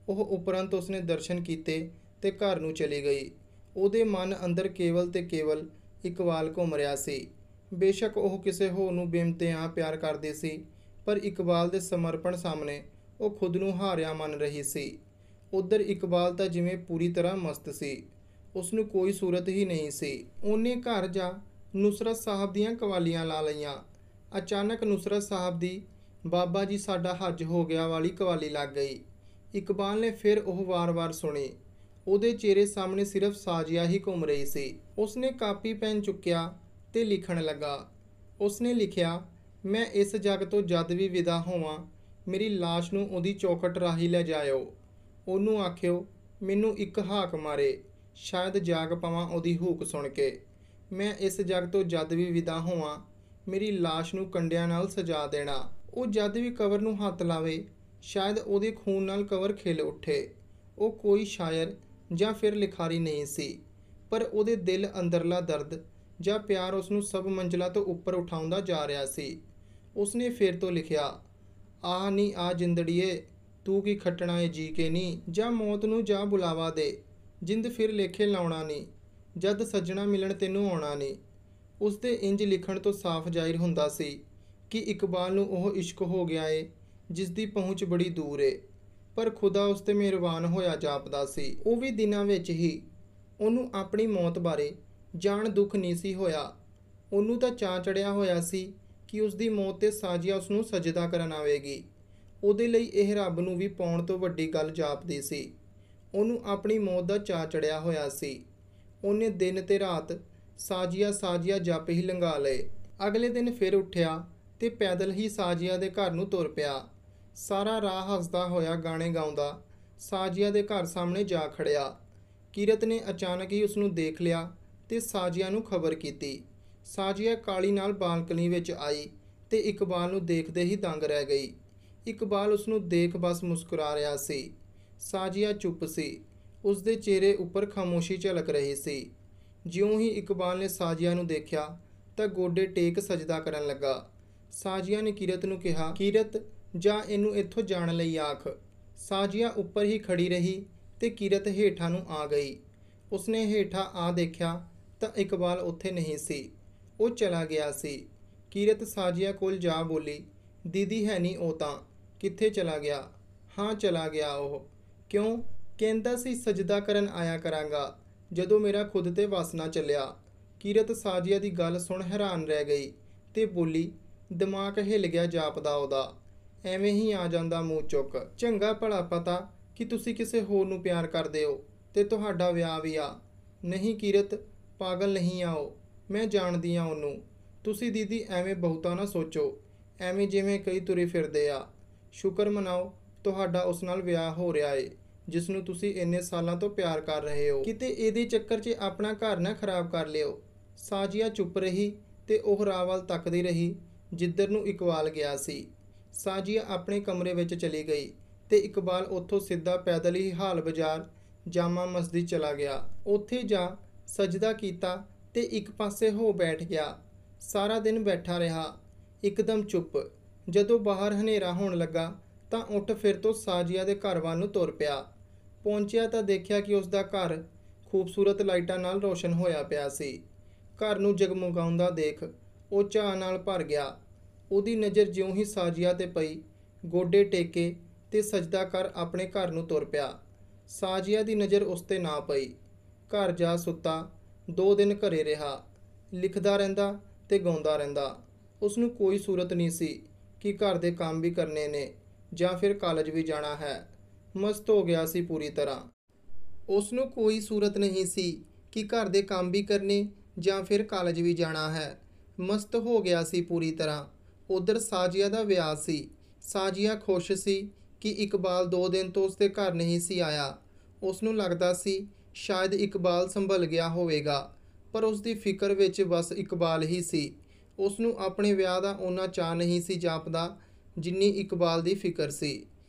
ਉਹ ਉਪਰੰਤ ਉਸਨੇ ਦਰਸ਼ਨ ਕੀਤੇ ਤੇ ਘਰ ਨੂੰ ਚਲੀ ਗਈ। ਉਹਦੇ ਮਨ ਅੰਦਰ ਕੇਵਲ ਤੇ ਕੇਵਲ ਇਕਬਾਲ ਘੁੰਮ ਰਿਹਾ ਸੀ। ਬੇਸ਼ੱਕ ਉਹ ਕਿਸੇ ਹੋਰ ਨੂੰ ਬੇਇੰਤਹਾ ਪਿਆਰ ਕਰਦੀ ਸੀ, ਪਰ ਇਕਬਾਲ ਦੇ ਸਮਰਪਣ ਸਾਹਮਣੇ ਉਹ ਖੁਦ ਨੂੰ ਹਾਰਿਆ ਮੰਨ ਰਹੀ ਸੀ। ਉਧਰ ਇਕਬਾਲ ਤਾਂ ਜਿਵੇਂ ਪੂਰੀ ਤਰ੍ਹਾਂ ਮਸਤ ਸੀ। ਉਸਨੂੰ ਕੋਈ ਸੂਰਤ ਹੀ ਨਹੀਂ ਸੀ। ਉਹਨੇ ਘਰ ਜਾ ਨੁਸਰਤ ਸਾਹਿਬ ਦੀਆਂ ਕਵਾਲੀਆਂ ਲਾ ਲਈਆਂ। ਅਚਾਨਕ ਨੁਸਰਤ ਸਾਹਿਬ ਦੀ ਬਾਬਾ ਜੀ ਸਾਡਾ ਹੱਜ ਹੋ ਗਿਆ ਵਾਲੀ ਕਵਾਲੀ ਲੱਗ ਗਈ। ਇਕਬਾਲ ਨੇ ਫਿਰ ਉਹ ਵਾਰ-ਵਾਰ ਸੁਣੀ। ਉਹਦੇ ਚਿਹਰੇ ਸਾਹਮਣੇ ਸਿਰਫ ਸਾਜੀਆ ਹੀ ਘੁੰਮ ਰਹੀ ਸੀ। ਉਸਨੇ ਕਾਪੀ ਪੈਨ ਚੁੱਕਿਆ ਤੇ ਲਿਖਣ ਲੱਗਾ। ਉਸਨੇ ਲਿਖਿਆ, ਮੈਂ ਇਸ ਜੱਗ ਤੋਂ ਜਦ ਵੀ ਵਿਦਾ ਹੋਵਾਂ, ਮੇਰੀ ਲਾਸ਼ ਨੂੰ ਉਹਦੀ ਚੌਖਟ ਰਾਹੀਂ ਲੈ ਜਾਇਓ। ਉਹਨੂੰ ਆਖਿਓ ਮੈਨੂੰ ਇੱਕ ਹਾਕ ਮਾਰੇ, ਸ਼ਾਇਦ ਜਾਗ ਪਵਾਂ ਉਹਦੀ ਹੂਕ ਸੁਣ ਕੇ। ਮੈਂ ਇਸ ਜੱਗ ਤੋਂ ਜਦ ਵੀ ਵਿਦਾ ਹੋਵਾਂ, ਮੇਰੀ ਲਾਸ਼ ਨੂੰ ਕੰਡਿਆਂ ਨਾਲ ਸਜਾ ਦੇਣਾ। ਉਹ ਜਦ ਵੀ ਕਬਰ ਨੂੰ ਹੱਥ ਲਾਵੇ, ਸ਼ਾਇਦ ਉਹਦੇ ਖੂਨ ਨਾਲ ਕਬਰ ਖਿਲ ਉੱਠੇ। ਉਹ ਕੋਈ ਸ਼ਾਇਰ ਜਾਂ ਫਿਰ ਲਿਖਾਰੀ ਨਹੀਂ ਸੀ, ਪਰ ਉਹਦੇ ਦਿਲ ਅੰਦਰਲਾ ਦਰਦ ਜਾਂ ਪਿਆਰ ਉਸਨੂੰ ਸਭ ਮੰਜ਼ਲਾਂ ਤੋਂ ਉੱਪਰ ਉਠਾਉਂਦਾ ਜਾ ਰਿਹਾ ਸੀ। ਉਸਨੇ ਫਿਰ ਤੋਂ ਲਿਖਿਆ, ਆਹ ਨੀ ਆ ਜਿੰਦੜੀਏ, ਤੂੰ ਕੀ ਖੱਟਣਾ ਏ ਜੀ ਕੇ ਨੀ, ਜਾਂ ਮੌਤ ਨੂੰ ਜਾ ਬੁਲਾਵਾ ਦੇ, ਜਿੰਦ ਫਿਰ ਲੇਖੇ ਲਾਉਣਾ ਨੀ, ਜਦ ਸੱਜਣਾ ਮਿਲਣ ਤੈਨੂੰ ਆਉਣਾ ਨੀ। ਉਸਦੇ ਇੰਜ ਲਿਖਣ ਤੋਂ ਸਾਫ਼ ਜ਼ਾਹਿਰ ਹੁੰਦਾ ਸੀ ਕਿ ਇਕਬਾਲ ਨੂੰ ਉਹ ਇਸ਼ਕ ਹੋ ਗਿਆ ਏ ਜਿਸ ਦੀ ਪਹੁੰਚ ਬੜੀ ਦੂਰ ਏ, ਪਰ ਖੁਦਾ ਉਸ ਤੇ ਮਿਹਰਬਾਨ ਹੋਇਆ ਜਾਪਦਾ ਸੀ। ਉਹ ਵੀ ਦਿਨਾਂ ਵਿੱਚ ਹੀ। ਉਹਨੂੰ ਆਪਣੀ ਮੌਤ ਬਾਰੇ ਜਾਣ ਦੁੱਖ ਨਹੀਂ ਸੀ ਹੋਇਆ। ਉਹਨੂੰ ਤਾਂ ਚਾਅ ਚੜਿਆ ਹੋਇਆ ਸੀ ਕਿ ਉਸਦੀ ਮੌਤ ਤੇ ਸਾਜੀਆ ਉਸਨੂੰ ਸਜਦਾ ਕਰਨ ਆਵੇਗੀ। ਉਹਦੇ ਲਈ ਇਹ ਰੱਬ ਨੂੰ ਵੀ ਪਾਉਣ ਤੋਂ ਵੱਡੀ ਗੱਲ ਜਾਪਦੀ ਸੀ। ਉਹਨੂੰ ਆਪਣੀ ਮੌਤ ਦਾ ਚਾਅ ਚੜਿਆ ਹੋਇਆ ਸੀ। ਉਹਨੇ ਦਿਨ ਤੇ ਰਾਤ ਸਾਜੀਆ ਸਾਜੀਆ ਜਪ ਹੀ ਲੰਘਾ ਲਏ। ਅਗਲੇ ਦਿਨ ਫਿਰ ਉੱਠਿਆ ਤੇ ਪੈਦਲ ਹੀ ਸਾਜੀਆ ਦੇ ਘਰ ਨੂੰ ਤੁਰ ਪਿਆ। ਸਾਰਾ ਰਾਹ ਹੱਸਦਾ ਹੋਇਆ ਗਾਣੇ ਗਾਉਂਦਾ ਸਾਜੀਆ ਦੇ ਘਰ ਸਾਹਮਣੇ ਜਾ ਖੜਿਆ। ਕੀਰਤ ਨੇ ਅਚਾਨਕ ਹੀ ਉਸਨੂੰ ਦੇਖ ਲਿਆ ਤੇ ਸਾਜੀਆ ਨੂੰ ਖਬਰ ਕੀਤੀ। ਸਾਜੀਆ ਕਾਲੀ ਨਾਲ ਬਾਲਕਨੀ ਵਿੱਚ ਆਈ ਤੇ ਇਕਬਾਲ ਨੂੰ ਦੇਖਦੇ ਹੀ ਦੰਗ ਰਹਿ ਗਈ। ਇਕਬਾਲ ਉਸਨੂੰ ਦੇਖ ਬਸ ਮੁਸਕਰਾ ਰਿਹਾ ਸੀ। ਸਾਜੀਆ ਚੁੱਪ ਸੀ। ਉਸਦੇ ਚਿਹਰੇ ਉੱਪਰ ਖਾਮੋਸ਼ੀ ਝਲਕ ਰਹੀ ਸੀ। ਜਿਉਂ ਹੀ ਇਕਬਾਲ ਨੇ ਸਾਜੀਆ ਨੂੰ ਦੇਖਿਆ ਤਾਂ ਗੋਡੇ ਟੇਕ ਸਜਦਾ ਕਰਨ ਲੱਗਾ। ਸਾਜੀਆ ਨੇ ਕੀਰਤ ਨੂੰ ਕਿਹਾ, ਕੀਰਤ ਜਾਂ ਇਹਨੂੰ ਇੱਥੋਂ ਜਾਣ ਲਈ ਆਖ। ਸਾਜੀਆ ਉੱਪਰ ਹੀ ਖੜੀ ਰਹੀ ਤੇ ਕੀਰਤ ਹੇਠਾਂ ਨੂੰ ਆ ਗਈ। ਉਸਨੇ ਹੇਠਾਂ ਆ ਦੇਖਿਆ ਤਾਂ ਇਕਬਾਲ ਉੱਥੇ ਨਹੀਂ ਸੀ। ਉਹ ਚਲਾ ਗਿਆ ਸੀ। ਕੀਰਤ ਸਾਜੀਆ ਕੋਲ ਜਾ ਬੋਲੀ, ਦੀਦੀ ਹੈ ਨਹੀਂ ਉਹ ਤਾਂ। ਕਿੱਥੇ ਚਲਾ ਗਿਆ? ਹਾਂ ਚਲਾ ਗਿਆ ਉਹ। ਕਿਉਂ? ਕਹਿੰਦਾ ਸੀ ਸਜਦਾ ਕਰਨ ਆਇਆ ਕਰਾਂਗਾ ਜਦੋਂ ਮੇਰਾ ਖੁਦ ਤੇ ਵੱਸ ਨਾ ਚੱਲਿਆ। ਕੀਰਤ ਸਾਜੀਆ ਦੀ ਗੱਲ ਸੁਣ ਹੈਰਾਨ ਰਹਿ ਗਈ ਤੇ ਬੋਲੀ, ਦਿਮਾਗ ਹਿੱਲ ਗਿਆ ਜਾਪਦਾ ਉਹਦਾ। ਐਵੇਂ ਹੀ ਆ ਜਾਂਦਾ ਮੂੰਹ ਚੁੱਕ। ਚੰਗਾ ਭਲਾ ਪਤਾ ਕਿ ਤੁਸੀਂ ਕਿਸੇ ਹੋਰ ਨੂੰ ਪਿਆਰ ਕਰਦੇ ਹੋ ਤੇ ਤੁਹਾਡਾ ਵਿਆਹ ਵੀ ਆ। ਨਹੀਂ ਕੀਰਤ, ਪਾਗਲ ਨਹੀਂ ਆ ਉਹ, ਮੈਂ ਜਾਣਦੀ ਆ ਉਹਨੂੰ। ਤੁਸੀਂ ਦੀਦੀ ਐਵੇਂ ਬਹੁਤਾ ਨਾ ਸੋਚੋ, ਐਵੇਂ ਜਿਵੇਂ ਕਈ ਤੁਰੇ ਫਿਰਦੇ ਆ। ਸ਼ੁਕਰ ਮਨਾਓ ਤੁਹਾਡਾ ਉਸ ਨਾਲ ਵਿਆਹ ਹੋ ਰਿਹਾ ਏ, ਜਿਸ ਨੂੰ ਤੁਸੀਂ ਇੰਨੇ ਸਾਲਾਂ ਤੋਂ ਪਿਆਰ ਕਰ ਰਹੇ ਹੋ। ਕਿਤੇ ਇਹਦੇ ਚੱਕਰ 'ਚ ਆਪਣਾ ਘਰ ਨਾ ਖਰਾਬ ਕਰ ਲਿਓ। ਸਾਜੀਆ ਚੁੱਪ ਰਹੀ ਤੇ ਉਹ ਰਾਹ ਵੱਲ ਤੱਕਦੀ ਰਹੀ ਜਿੱਧਰ ਨੂੰ ਇਕਬਾਲ ਗਿਆ ਸੀ। ਸਾਜੀਆ ਆਪਣੇ ਕਮਰੇ ਵਿੱਚ ਚਲੀ ਗਈ ਤੇ ਇਕਬਾਲ ਉੱਥੋਂ ਸਿੱਧਾ ਪੈਦਲ ਹੀ ਹਾਲ ਬਾਜ਼ਾਰ ਜਾਮਾ ਮਸਜਿਦ ਚਲਾ ਗਿਆ। ਉੱਥੇ ਜਾ ਸਜਦਾ ਕੀਤਾ ਤੇ ਇੱਕ ਪਾਸੇ ਹੋ ਬੈਠ ਗਿਆ। ਸਾਰਾ ਦਿਨ ਬੈਠਾ ਰਿਹਾ, ਇੱਕਦਮ ਚੁੱਪ। ਜਦੋਂ ਬਾਹਰ ਹਨੇਰਾ ਹੋਣ ਲੱਗਾ ਤਾਂ ਉੱਠ ਫਿਰ ਤੋਂ ਸਾਜੀਆ ਦੇ ਘਰ ਵੱਲ ਨੂੰ ਤੁਰ ਪਿਆ। ਪਹੁੰਚਿਆ ਤਾਂ ਦੇਖਿਆ ਕਿ ਉਸ ਦਾ ਘਰ ਖੂਬਸੂਰਤ ਲਾਈਟਾਂ ਨਾਲ ਰੋਸ਼ਨ ਹੋਇਆ ਪਿਆ ਸੀ। ਘਰ ਨੂੰ ਜਗਮਗਾਉਂਦਾ ਦੇਖ ਉਹ ਚਾਅ ਨਾਲ ਭਰ ਗਿਆ। ਉਹਦੀ ਨਜ਼ਰ ਜਿਉਂ ਹੀ ਸਾਜੀਆ ਤੇ ਪਈ, ਗੋਡੇ ਟੇਕੇ ਤੇ ਸਜਦਾ ਕਰ ਆਪਣੇ ਘਰ ਨੂੰ ਤੁਰ ਪਿਆ। ਸਾਜੀਆ ਦੀ ਨਜ਼ਰ ਉਸ ਤੇ ਨਾ ਪਈ। ਘਰ ਜਾ ਸੁੱਤਾ। 2 ਦਿਨ ਘਰੇ ਰਿਹਾ, ਲਿਖਦਾ ਰਹਿੰਦਾ ਤੇ ਗਾਉਂਦਾ ਰਹਿੰਦਾ। ਉਸ ਨੂੰ ਕੋਈ ਸੂਰਤ ਨਹੀਂ ਸੀ ਕਿ ਘਰ ਦੇ ਕੰਮ ਵੀ ਕਰਨੇ ਨੇ ਜਾਂ ਫਿਰ ਕਾਲਜ ਵੀ ਜਾਣਾ ਹੈ। ਮਸਤ ਹੋ ਗਿਆ ਸੀ ਪੂਰੀ ਤਰ੍ਹਾਂ। ਉਸ ਨੂੰ ਕੋਈ ਸੂਰਤ ਨਹੀਂ ਸੀ ਕਿ ਘਰ ਦੇ ਕੰਮ ਵੀ ਕਰਨੇ ਜਾਂ ਫਿਰ ਕਾਲਜ ਵੀ ਜਾਣਾ ਹੈ। ਮਸਤ ਹੋ ਗਿਆ ਸੀ ਪੂਰੀ ਤਰ੍ਹਾਂ। ਉਧਰ ਸਾਜੀਆ ਦਾ ਵਿਆਹ ਸੀ। ਸਾਜੀਆ ਖੁਸ਼ ਸੀ ਕਿ ਇਕਬਾਲ 2 ਦਿਨ ਤੋਂ ਉਸਦੇ ਘਰ ਨਹੀਂ ਸੀ ਆਇਆ। ਉਸ ਨੂੰ ਲੱਗਦਾ ਸੀ ਸ਼ਾਇਦ ਇਕਬਾਲ ਸੰਭਲ ਗਿਆ ਹੋਵੇਗਾ, ਪਰ ਉਸ ਦੀ ਫਿਕਰ ਵਿੱਚ ਬਸ ਇਕਬਾਲ ਹੀ ਸੀ। ਉਸ ਨੂੰ ਆਪਣੇ ਵਿਆਹ ਦਾ ਓਨਾ ਚਾਅ ਨਹੀਂ ਸੀ ਜਾਪਦਾ ਜਿੰਨੀ ਇਕਬਾਲ ਦੀ ਫਿਕਰ ਸੀ।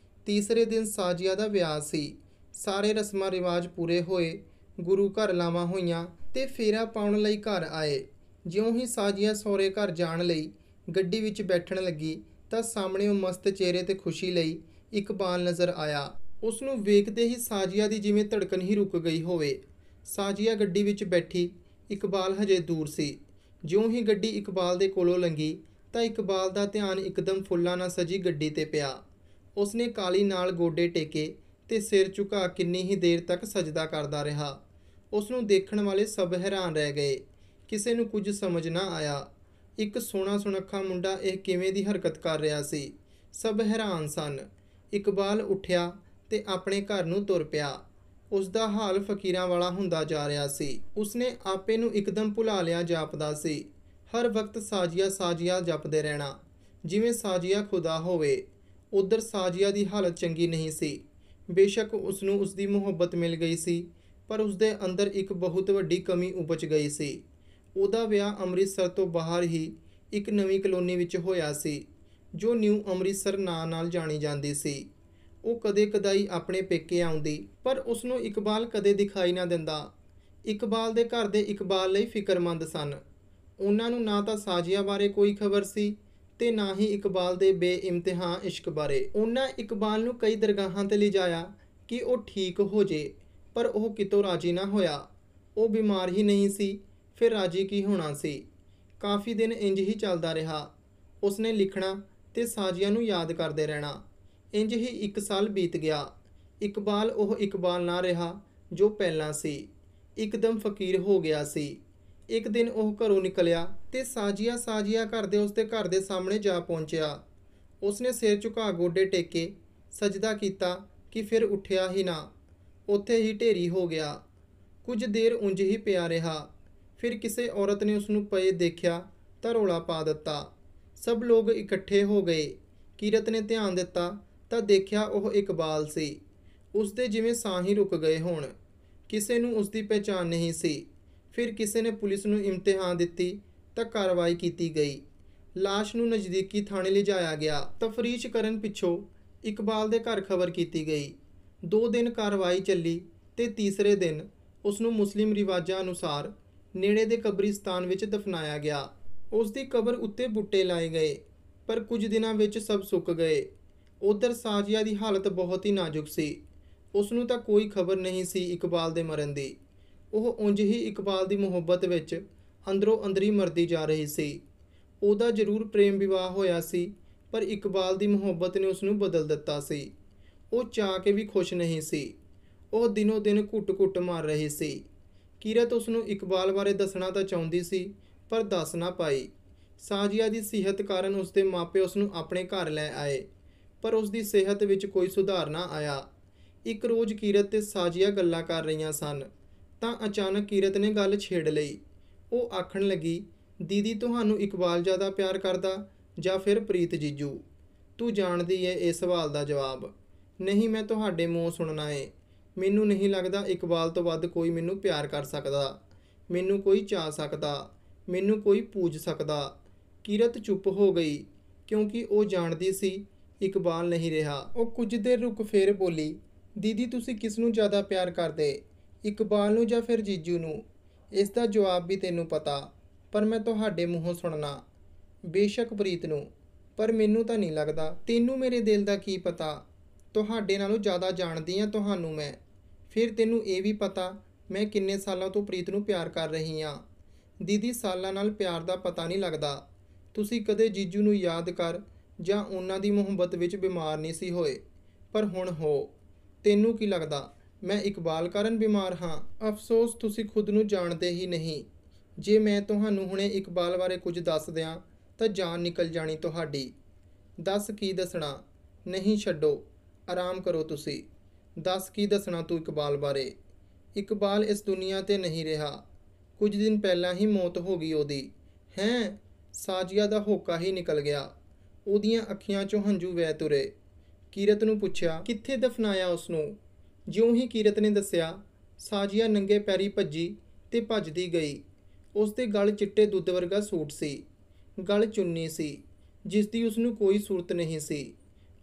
ਤੀਸਰੇ ਦਿਨ ਸਾਜੀਆ ਦਾ ਵਿਆਹ ਸੀ। ਸਾਰੇ ਰਸਮਾਂ ਰਿਵਾਜ ਪੂਰੇ ਹੋਏ, ਗੁਰੂ ਘਰ ਲਾਵਾਂ ਹੋਈਆਂ ਤੇ ਫੇਰਾ ਪਾਉਣ ਲਈ ਘਰ ਆਏ। ਜਿਉਂ ਹੀ ਸਾਜੀਆ ਸਹੁਰੇ ਘਰ ਜਾਣ ਲਈ ਗੱਡੀ ਵਿੱਚ ਬੈਠਣ ਲੱਗੀ ਤਾਂ ਸਾਹਮਣਿਓਂ ਮਸਤ ਚਿਹਰੇ ਤੇ ਖੁਸ਼ੀ ਲਈ ਇਕਬਾਲ ਨਜ਼ਰ ਆਇਆ। ਉਸ ਨੂੰ ਵੇਖਦੇ ਹੀ ਸਾਜੀਆ ਦੀ ਜਿਵੇਂ ਧੜਕਣ ਹੀ ਰੁਕ ਗਈ ਹੋਵੇ। ਸਾਜੀਆ ਗੱਡੀ ਵਿੱਚ ਬੈਠੀ, ਇਕਬਾਲ ਹਜੇ ਦੂਰ ਸੀ। ਜਿਉਂ ਹੀ ਗੱਡੀ ਇਕਬਾਲ ਦੇ ਕੋਲੋਂ ਲੰਘੀ ਤਾਂ ਇਕਬਾਲ ਦਾ ਧਿਆਨ ਇੱਕਦਮ ਫੁੱਲਾਂ ਨਾਲ ਸਜੀ ਗੱਡੀ ਤੇ ਪਿਆ। ਉਸਨੇ ਕਾਹਲੀ ਨਾਲ ਗੋਡੇ ਟੇਕੇ ਤੇ ਸਿਰ ਝੁਕਾ ਕਿੰਨੀ ਹੀ ਦੇਰ ਤੱਕ ਸਜਦਾ ਕਰਦਾ ਰਿਹਾ। ਉਸ ਨੂੰ ਦੇਖਣ ਵਾਲੇ ਸਭ ਹੈਰਾਨ ਰਹਿ ਗਏ। ਕਿਸੇ ਨੂੰ ਕੁਝ ਸਮਝ ਨਾ ਆਇਆ। ਇੱਕ ਸੋਹਣਾ ਸੁਨੱਖਾ ਮੁੰਡਾ ਇਹ ਕਿਵੇਂ ਦੀ ਹਰਕਤ ਕਰ ਰਿਹਾ ਸੀ। ਸਭ ਹੈਰਾਨ ਸਨ। ਇਕਬਾਲ ਉੱਠਿਆ ਤੇ ਆਪਣੇ ਘਰ ਨੂੰ ਤੁਰ ਪਿਆ। ਉਸ ਦਾ ਹਾਲ ਫਕੀਰਾਂ ਵਾਲਾ ਹੁੰਦਾ ਜਾ ਰਿਹਾ ਸੀ। ਉਸਨੇ ਆਪੇ ਨੂੰ ਇੱਕਦਮ ਭੁਲਾ ਲਿਆ ਜਾਪਦਾ ਸੀ। ਹਰ ਵਕਤ ਸਾਜੀਆ ਸਾਜੀਆ ਜਪਦੇ ਰਹਿਣਾ, ਜਿਵੇਂ ਸਾਜੀਆ ਖੁਦਾ ਹੋਵੇ। ਉਧਰ ਸਾਜੀਆ ਦੀ ਹਾਲਤ ਚੰਗੀ ਨਹੀਂ ਸੀ। ਬੇਸ਼ੱਕ ਉਸ ਨੂੰ ਉਸਦੀ ਮੁਹੱਬਤ ਮਿਲ ਗਈ ਸੀ, ਪਰ ਉਸਦੇ ਅੰਦਰ ਇੱਕ ਬਹੁਤ ਵੱਡੀ ਕਮੀ ਉਪਜ ਗਈ ਸੀ। ਉਹਦਾ ਵਿਆਹ ਅੰਮ੍ਰਿਤਸਰ ਤੋਂ ਬਾਹਰ ਹੀ ਇੱਕ ਨਵੀਂ ਕਲੋਨੀ ਵਿੱਚ ਹੋਇਆ ਸੀ, ਜੋ ਨਿਊ ਅੰਮ੍ਰਿਤਸਰ ਨਾਂ ਨਾਲ ਜਾਣੀ ਜਾਂਦੀ ਸੀ। ਉਹ ਕਦੇ ਕਦਾਈ ਆਪਣੇ ਪੇਕੇ ਆਉਂਦੀ, ਪਰ ਉਸ ਨੂੰ ਇਕਬਾਲ ਕਦੇ ਦਿਖਾਈ ਨਾ ਦਿੰਦਾ। ਇਕਬਾਲ ਦੇ ਘਰ ਦੇ ਇਕਬਾਲ ਲਈ ਫਿਕਰਮੰਦ ਸਨ। ਉਹਨਾਂ ਨੂੰ ਨਾ ਤਾਂ ਸਾਜੀਆ ਬਾਰੇ ਕੋਈ ਖਬਰ ਸੀ ਤੇ ਨਾ ਹੀ ਇਕਬਾਲ ਦੇ ਬੇਇਮਤਿਹਾ ਇਸ਼ਕ ਬਾਰੇ। ਉਹਨਾਂ ਇਕਬਾਲ ਨੂੰ ਕਈ ਦਰਗਾਹਾਂ ਤੇ ਲਿਜਾਇਆ ਕਿ ਉਹ ਠੀਕ ਹੋ ਜੇ, ਪਰ ਉਹ ਕਿਤੋਂ ਰਾਜੀ ਨਾ ਹੋਇਆ। ਉਹ ਬਿਮਾਰ ਹੀ ਨਹੀਂ ਸੀ, ਫਿਰ ਰਾਜੀ ਕੀ ਹੋਣਾ ਸੀ। ਕਾਫੀ ਦਿਨ ਇੰਜ ਹੀ ਚੱਲਦਾ ਰਿਹਾ। ਉਸਨੇ ਲਿਖਣਾ ਤੇ ਸਾਜੀਆ ਨੂੰ ਯਾਦ ਕਰਦੇ ਰਹਿਣਾ। ਇੰਜ ਹੀ 1 ਸਾਲ ਬੀਤ ਗਿਆ। ਇਕਬਾਲ ਉਹ ਇਕਬਾਲ ਨਾ ਰਿਹਾ ਜੋ ਪਹਿਲਾਂ ਸੀ। ਇੱਕਦਮ ਫਕੀਰ ਹੋ ਗਿਆ ਸੀ। ਇੱਕ ਦਿਨ ਉਹ ਘਰੋਂ ਨਿਕਲਿਆ ਤੇ ਸਾਜੀਆ ਸਾਜੀਆ ਕਰਦੇ ਉਸਦੇ ਘਰ ਦੇ ਸਾਹਮਣੇ ਜਾ ਪਹੁੰਚਿਆ। ਉਸਨੇ ਸਿਰ ਝੁਕਾ ਗੋਡੇ ਟੇਕੇ ਸਜਦਾ ਕੀਤਾ ਕਿ ਫਿਰ ਉੱਠਿਆ ਹੀ ਨਾ, ਉੱਥੇ ਹੀ ਢੇਰੀ ਹੋ ਗਿਆ। ਕੁਝ ਦੇਰ ਉਂਝ ਹੀ ਪਿਆ ਰਿਹਾ। ਫਿਰ ਕਿਸੇ ਔਰਤ ਨੇ ਉਸ ਨੂੰ ਪਏ ਦੇਖਿਆ ਤਾਂ ਰੌਲਾ ਪਾ ਦਿੱਤਾ। ਸਭ ਲੋਕ ਇਕੱਠੇ ਹੋ ਗਏ। ਕੀਰਤ ਨੇ ਧਿਆਨ ਦਿੱਤਾ ਤਾਂ ਦੇਖਿਆ ਉਹ ਇਕਬਾਲ ਸੀ। ਉਸਦੇ ਜਿਵੇਂ ਸਾਹ ਹੀ ਰੁਕ ਗਏ ਹੋਣ। ਕਿਸੇ ਨੂੰ ਉਸਦੀ ਪਹਿਚਾਣ ਨਹੀਂ ਸੀ। ਫਿਰ ਕਿਸੇ ਨੇ ਪੁਲਿਸ ਨੂੰ ਇਮਤਿਹਾਨ ਦਿੱਤੀ ਤਾਂ ਕਾਰਵਾਈ ਕੀਤੀ ਗਈ। ਲਾਸ਼ ਨੂੰ ਨਜ਼ਦੀਕੀ ਥਾਣੇ ਲਿਜਾਇਆ ਗਿਆ। ਤਫਰੀਸ਼ ਕਰਨ ਪਿੱਛੋਂ ਇਕਬਾਲ ਦੇ ਘਰ ਖਬਰ ਕੀਤੀ ਗਈ। 2 ਦਿਨ ਕਾਰਵਾਈ ਚੱਲੀ ਤੇ ਤੀਸਰੇ ਦਿਨ ਉਸ ਨੂੰ ਮੁਸਲਿਮ ਰਿਵਾਜਾਂ ਅਨੁਸਾਰ ਨੇੜੇ ਦੇ ਕਬਰਿਸਤਾਨ ਵਿੱਚ ਦਫਨਾਇਆ ਗਿਆ। ਉਸ ਦੀ ਕਬਰ ਉੱਤੇ ਬੂਟੇ ਲਾਏ ਗਏ, ਪਰ ਕੁਝ ਦਿਨਾਂ ਵਿੱਚ ਸਭ ਸੁੱਕ ਗਏ। ਉਧਰ ਸਾਜੀਆ ਦੀ ਹਾਲਤ ਬਹੁਤ ਹੀ ਨਾਜ਼ੁਕ ਸੀ। ਉਸ ਨੂੰ ਤਾਂ ਕੋਈ ਖਬਰ ਨਹੀਂ ਸੀ ਇਕਬਾਲ ਦੇ ਮਰਨ ਦੀ। ਉਹ ਉਂਝ ਹੀ ਇਕਬਾਲ ਦੀ ਮੁਹੱਬਤ ਵਿੱਚ ਅੰਦਰੋਂ ਅੰਦਰੀ ਮਰਦੀ ਜਾ ਰਹੀ ਸੀ। ਉਹਦਾ ਜ਼ਰੂਰ ਪ੍ਰੇਮ ਵਿਵਾਹ ਹੋਇਆ ਸੀ, ਪਰ ਇਕਬਾਲ ਦੀ ਮੁਹੱਬਤ ਨੇ ਉਸ ਨੂੰ ਬਦਲ ਦਿੱਤਾ ਸੀ। ਉਹ ਚਾਹ ਕੇ ਵੀ ਖੁਸ਼ ਨਹੀਂ ਸੀ। ਉਹ ਦਿਨੋਂ ਦਿਨ ਘੁੱਟ-ਘੁੱਟ ਮਾਰ ਰਹੀ ਸੀ। ਕੀਰਤ ਉਸ ਨੂੰ ਇਕਬਾਲ ਬਾਰੇ ਦੱਸਣਾ ਤਾਂ ਚਾਹੁੰਦੀ ਸੀ, ਪਰ ਦੱਸ ਨਾ ਪਾਈ। ਸਾਜੀਆ ਦੀ ਸਿਹਤ ਕਾਰਨ ਉਸਦੇ ਮਾਪੇ ਉਸ ਨੂੰ ਆਪਣੇ ਘਰ ਲੈ ਆਏ, ਪਰ ਉਸ ਦੀ ਸਿਹਤ ਵਿੱਚ ਕੋਈ ਸੁਧਾਰ ਨਾ ਆਇਆ। ਇੱਕ ਰੋਜ਼ ਕੀਰਤ ਤੇ ਸਾਜੀਆ ਗੱਲਾਂ ਕਰ ਰਹੀਆਂ ਸਨ ਤਾਂ ਅਚਾਨਕ ਕੀਰਤ ਨੇ ਗੱਲ ਛੇੜ ਲਈ। ਉਹ ਆਖਣ ਲੱਗੀ, ਦੀਦੀ ਤੁਹਾਨੂੰ ਇਕਬਾਲ ਜ਼ਿਆਦਾ ਪਿਆਰ ਕਰਦਾ ਜਾਂ ਫਿਰ ਪ੍ਰੀਤ ਜੀਜੂ? ਤੂੰ ਜਾਣਦੀ ਏ ਇਹ ਸਵਾਲ ਦਾ ਜਵਾਬ। ਨਹੀਂ, ਮੈਂ ਤੁਹਾਡੇ ਮੂੰਹੋਂ ਸੁਣਨਾ ਏ। ਮੈਨੂੰ ਨਹੀਂ ਲੱਗਦਾ ਇਕਬਾਲ ਤੋਂ ਵੱਧ ਕੋਈ ਮੈਨੂੰ ਪਿਆਰ ਕਰ ਸਕਦਾ, ਮੈਨੂੰ ਕੋਈ ਚਾਹ ਸਕਦਾ, ਮੈਨੂੰ ਕੋਈ ਪੂਜ ਸਕਦਾ। ਕੀਰਤ ਚੁੱਪ ਹੋ ਗਈ ਕਿਉਂਕਿ ਉਹ ਜਾਣਦੀ ਸੀ ਇਕਬਾਲ ਨਹੀਂ ਰਿਹਾ। ਉਹ ਕੁਝ ਦੇਰ ਰੁਕ ਫੇਰ ਬੋਲੀ, ਦੀਦੀ ਤੁਸੀਂ ਕਿਸ ਨੂੰ ਜ਼ਿਆਦਾ ਪਿਆਰ ਕਰਦੇ, ਇਕਬਾਲ ਨੂੰ ਜਾਂ ਫਿਰ ਜੀਜੂ ਨੂੰ? ਇਸ ਦਾ ਜਵਾਬ ਵੀ ਤੈਨੂੰ ਪਤਾ, ਪਰ ਮੈਂ ਤੁਹਾਡੇ ਮੂੰਹੋਂ ਸੁਣਨਾ। ਬੇਸ਼ੱਕ ਪ੍ਰੀਤ ਨੂੰ, ਪਰ ਮੈਨੂੰ ਤਾਂ ਨਹੀਂ ਲੱਗਦਾ। ਤੈਨੂੰ ਮੇਰੇ ਦਿਲ ਦਾ ਕੀ ਪਤਾ? ਤੁਹਾਡੇ ਨਾਲੋਂ ਜ਼ਿਆਦਾ ਜਾਣਦੀ ਹਾਂ ਤੁਹਾਨੂੰ ਮੈਂ। ਫਿਰ ਤੈਨੂੰ ਇਹ ਵੀ ਪਤਾ ਮੈਂ ਕਿੰਨੇ ਸਾਲਾਂ ਤੋਂ ਪ੍ਰੀਤ ਨੂੰ ਪਿਆਰ ਕਰ ਰਹੀ ਹਾਂ। ਦੀਦੀ ਸਾਲਾਂ ਨਾਲ ਪਿਆਰ ਦਾ ਪਤਾ ਨਹੀਂ ਲੱਗਦਾ। ਤੁਸੀਂ ਕਦੇ ਜੀਜੂ ਨੂੰ ਯਾਦ ਕਰ ਜਾਂ ਉਹਨਾਂ ਦੀ ਮੁਹੱਬਤ ਵਿੱਚ ਬਿਮਾਰ ਨਹੀਂ ਸੀ ਹੋਏ, ਪਰ ਹੁਣ ਹੋ। ਤੈਨੂੰ ਕੀ ਲੱਗਦਾ ਮੈਂ ਇਕਬਾਲ ਕਾਰਨ ਬਿਮਾਰ ਹਾਂ? ਅਫਸੋਸ ਤੁਸੀਂ ਖੁਦ ਨੂੰ ਜਾਣਦੇ ਹੀ ਨਹੀਂ। ਜੇ ਮੈਂ ਤੁਹਾਨੂੰ ਹੁਣੇ ਇਕਬਾਲ ਬਾਰੇ ਕੁਝ ਦੱਸ ਦਿਆਂ ਤਾਂ ਜਾਨ ਨਿਕਲ ਜਾਣੀ ਤੁਹਾਡੀ। ਦੱਸ ਕੀ ਦੱਸਣਾ? ਨਹੀਂ ਛੱਡੋ, ਆਰਾਮ ਕਰੋ ਤੁਸੀਂ। ਦੱਸ ਕੀ ਦੱਸਣਾ ਤੂੰ ਇਕਬਾਲ ਬਾਰੇ? ਇਕਬਾਲ ਇਸ ਦੁਨੀਆ ਤੇ ਨਹੀਂ ਰਿਹਾ। ਕੁਝ ਦਿਨ ਪਹਿਲਾਂ ਹੀ ਮੌਤ ਹੋ ਗਈ ਉਹਦੀ। ਹੈਂ? ਸਾਜੀਆ ਦਾ ਹੋਕਾ ਹੀ ਨਿਕਲ ਗਿਆ। ਉਹਦੀਆਂ ਅੱਖੀਆਂ 'ਚੋਂ ਹੰਝੂ ਵਹਿ ਤੁਰੇ। ਕੀਰਤ ਨੂੰ ਪੁੱਛਿਆ, ਕਿੱਥੇ ਦਫਨਾਇਆ ਉਸਨੂੰ? ਜਿਉਂ ਹੀ ਕੀਰਤ ਨੇ ਦੱਸਿਆ, ਸਾਜੀਆ ਨੰਗੇ ਪੈਰੀ ਭੱਜੀ ਤੇ ਭੱਜਦੀ ਗਈ। ਉਸ ਦੇ ਗਲ ਚਿੱਟੇ ਦੁੱਧ ਵਰਗਾ ਸੂਟ ਸੀ, ਗਲ ਚੁੰਨੀ ਸੀ ਜਿਸ ਦੀ ਉਸਨੂੰ ਕੋਈ ਸੂਰਤ ਨਹੀਂ ਸੀ,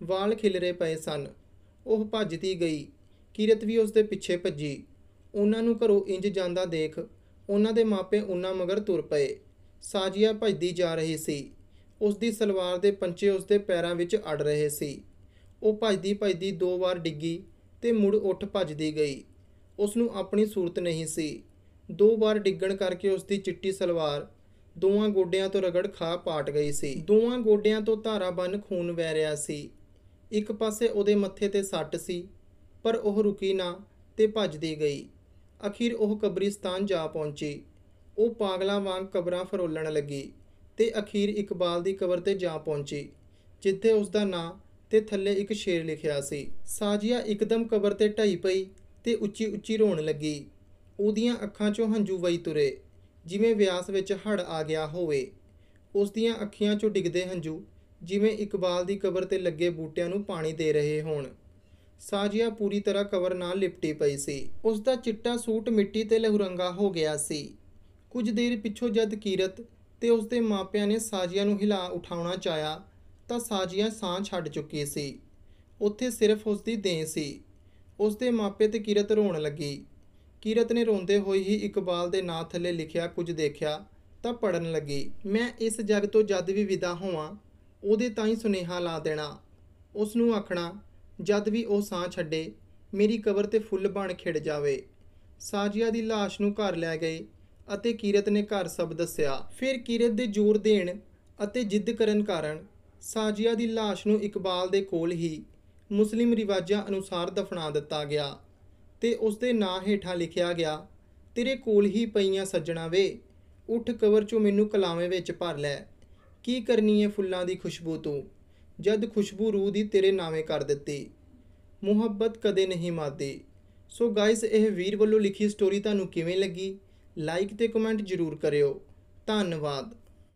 ਵਾਲ ਖਿਲਰੇ ਪਏ ਸਨ। ਉਹ ਭੱਜਦੀ ਗਈ, ਕੀਰਤ ਵੀ ਉਸ ਦੇ ਪਿੱਛੇ ਭੱਜੀ। ਉਹਨਾਂ ਨੂੰ ਘਰੋਂ ਇੰਜ ਜਾਂਦਾ ਦੇਖ ਉਹਨਾਂ ਦੇ ਮਾਪੇ ਉਹਨਾਂ ਮਗਰ ਤੁਰ ਪਏ। ਸਾਜੀਆ ਭੱਜਦੀ ਜਾ ਰਹੀ ਸੀ। ਉਸ ਦੀ ਸਲਵਾਰ ਦੇ ਪੰਚੇ ਉਸ ਦੇ ਪੈਰਾਂ ਵਿੱਚ ਅੜ ਰਹੇ ਸੀ। ਉਹ ਭੱਜਦੀ ਭੱਜਦੀ 2 ਵਾਰ ਡਿੱਗੀ ਤੇ ਮੁੜ ਉੱਠ ਭੱਜਦੀ ਗਈ। ਉਸ ਨੂੰ ਆਪਣੀ ਸੂਰਤ ਨਹੀਂ ਸੀ। 2 ਵਾਰ ਡਿੱਗਣ ਕਰਕੇ ਉਸ ਦੀ ਚਿੱਟੀ ਸਲਵਾਰ ਦੋਵਾਂ ਗੋਡਿਆਂ ਤੋਂ ਰਗੜ ਖਾ ਪਾਟ ਗਈ ਸੀ। ਦੋਵਾਂ ਗੋਡਿਆਂ ਤੋਂ ਧਾਰਾ ਬਨ ਖੂਨ ਵਹਿ ਰਿਹਾ ਸੀ। ਇੱਕ ਪਾਸੇ ਉਹਦੇ ਮੱਥੇ ਤੇ ਸੱਟ ਸੀ, ਪਰ ਉਹ ਰੁਕੀ ਨਾ ਤੇ ਭੱਜਦੀ ਗਈ। ਅਖੀਰ ਉਹ ਕਬਰਿਸਤਾਨ ਜਾ ਪਹੁੰਚੀ। ਉਹ ਪਾਗਲਾਂ ਵਾਂਗ ਕਬਰਾਂ ਫਰੋਲਣ ਲੱਗੀ ਤੇ ਅਖੀਰ ਇਕਬਾਲ ਦੀ ਕਬਰ ਤੇ ਜਾ ਪਹੁੰਚੀ, ਜਿੱਥੇ ਉਸ ਦਾ ਨਾਂ ਤੇ ਥੱਲੇ ਇੱਕ ਸ਼ੇਰ ਲਿਖਿਆ ਸੀ। ਸਾਜੀਆ ਇੱਕਦਮ ਕਬਰ ਤੇ ਢਹਿ ਪਈ ਤੇ ਉੱਚੀ ਉੱਚੀ ਰੋਣ ਲੱਗੀ। ਉਹਦੀਆਂ ਅੱਖਾਂ 'ਚੋਂ ਹੰਝੂ ਵਈ ਤੁਰੇ, ਜਿਵੇਂ ਵਿਆਸ ਵਿੱਚ ਹੜ੍ਹ ਆ ਗਿਆ ਹੋਵੇ। ਉਸ ਦੀਆਂ ਅੱਖੀਆਂ 'ਚੋਂ ਡਿੱਗਦੇ ਹੰਝੂ ਜਿਵੇਂ ਇਕਬਾਲ ਦੀ ਕਬਰ ਤੇ ਲੱਗੇ ਬੂਟਿਆਂ ਨੂੰ ਪਾਣੀ ਦੇ ਰਹੇ ਹੋਣ। ਸਾਜੀਆ ਪੂਰੀ ਤਰ੍ਹਾਂ ਕਬਰ ਨਾਲ ਲਿਪਟੀ ਪਈ ਸੀ। ਉਸ ਦਾ ਚਿੱਟਾ ਸੂਟ ਮਿੱਟੀ ਤੇ ਲਹੂਰੰਗਾ ਹੋ ਗਿਆ ਸੀ। ਕੁਝ ਦੇਰ ਪਿੱਛੋਂ ਜਦ ਕੀਰਤ ਤੇ ਉਸ ਦੇ ਮਾਪਿਆਂ ਨੇ ਸਾਜੀਆ ਨੂੰ ਹਿਲਾ ਉਠਾਉਣਾ ਚਾਹਿਆ ਤਾਂ ਸਾਜੀਆ ਸਾਹ ਛੱਡ ਚੁੱਕੀ ਸੀ। ਉੱਥੇ ਸਿਰਫ ਉਸ ਦੀ ਦੇਹ ਸੀ। ਉਸ ਦੇ ਮਾਪੇ ਤੇ ਕੀਰਤ ਰੋਣ ਲੱਗੀ। ਕੀਰਤ ਨੇ ਰੋਂਦੇ ਹੋਏ ਹੀ ਇਕਬਾਲ ਦੇ ਨਾਂ ਥੱਲੇ ਲਿਖਿਆ ਕੁਝ ਦੇਖਿਆ ਤਾਂ ਪੜ੍ਹਨ ਲੱਗੀ। ਮੈਂ ਇਸ ਜੱਗ ਤੋਂ ਜਦ ਵੀ ਵਿਦਾ ਹੋਵਾਂ ਉਹਦੇ ਤਾਈਂ ਸੁਨੇਹਾ ਲਾ ਦੇਣਾ। ਉਸ ਨੂੰ ਆਖਣਾ ਜਦ ਵੀ ਉਹ ਸਾਹ ਛੱਡੇ ਮੇਰੀ ਕਬਰ ਤੇ ਫੁੱਲ ਬਣ ਖਿੜ ਜਾਵੇ। ਸਾਜੀਆ ਦੀ ਲਾਸ਼ ਨੂੰ ਘਰ ਲੈ ਗਏ ਅਤੇ ਕੀਰਤ ਨੇ ਘਰ ਸਭ ਦੱਸਿਆ। ਫਿਰ ਕੀਰਤ ਦੇ ਜ਼ੋਰ ਦੇਣ ਅਤੇ ਜਿੱਦ ਕਰਨ ਕਾਰਨ ਸਾਜੀਆ ਦੀ ਲਾਸ਼ ਨੂੰ ਇਕਬਾਲ ਦੇ ਕੋਲ ਹੀ ਮੁਸਲਿਮ ਰਿਵਾਜਾਂ ਅਨੁਸਾਰ ਦਫਨਾ ਦਿੱਤਾ ਗਿਆ ਤੇ ਉਸ ਦੇ ਨਾਂ ਹੇਠਾਂ ਲਿਖਿਆ ਗਿਆ, ਤੇਰੇ ਕੋਲ ਹੀ ਪਈਆਂ ਸੱਜਣਾ ਵੇ, ਉੱਠ ਕਬਰ 'ਚੋਂ ਮੈਨੂੰ ਕਲਾਵੇਂ ਵਿੱਚ ਭਰ ਲੈ। ਕੀ ਕਰਨੀ ਏ ਫੁੱਲਾਂ ਦੀ ਖੁਸ਼ਬੂ ਤੂੰ, ਜਦ ਖੁਸ਼ਬੂ ਰੂਹ ਦੀ ਤੇਰੇ ਨਾਵੇਂ ਕਰ ਦਿੱਤੀ। ਮੁਹੱਬਤ ਕਦੇ ਨਹੀਂ ਮਰਦੀ। ਸੋ ਗਾਇਸ, ਇਹ ਵੀਰ ਵੱਲੋਂ ਲਿਖੀ ਸਟੋਰੀ ਤੁਹਾਨੂੰ ਕਿਵੇਂ ਲੱਗੀ? ਲਾਈਕ ਤੇ ਕਮੈਂਟ ਜ਼ਰੂਰ ਕਰਿਓ। ਧੰਨਵਾਦ।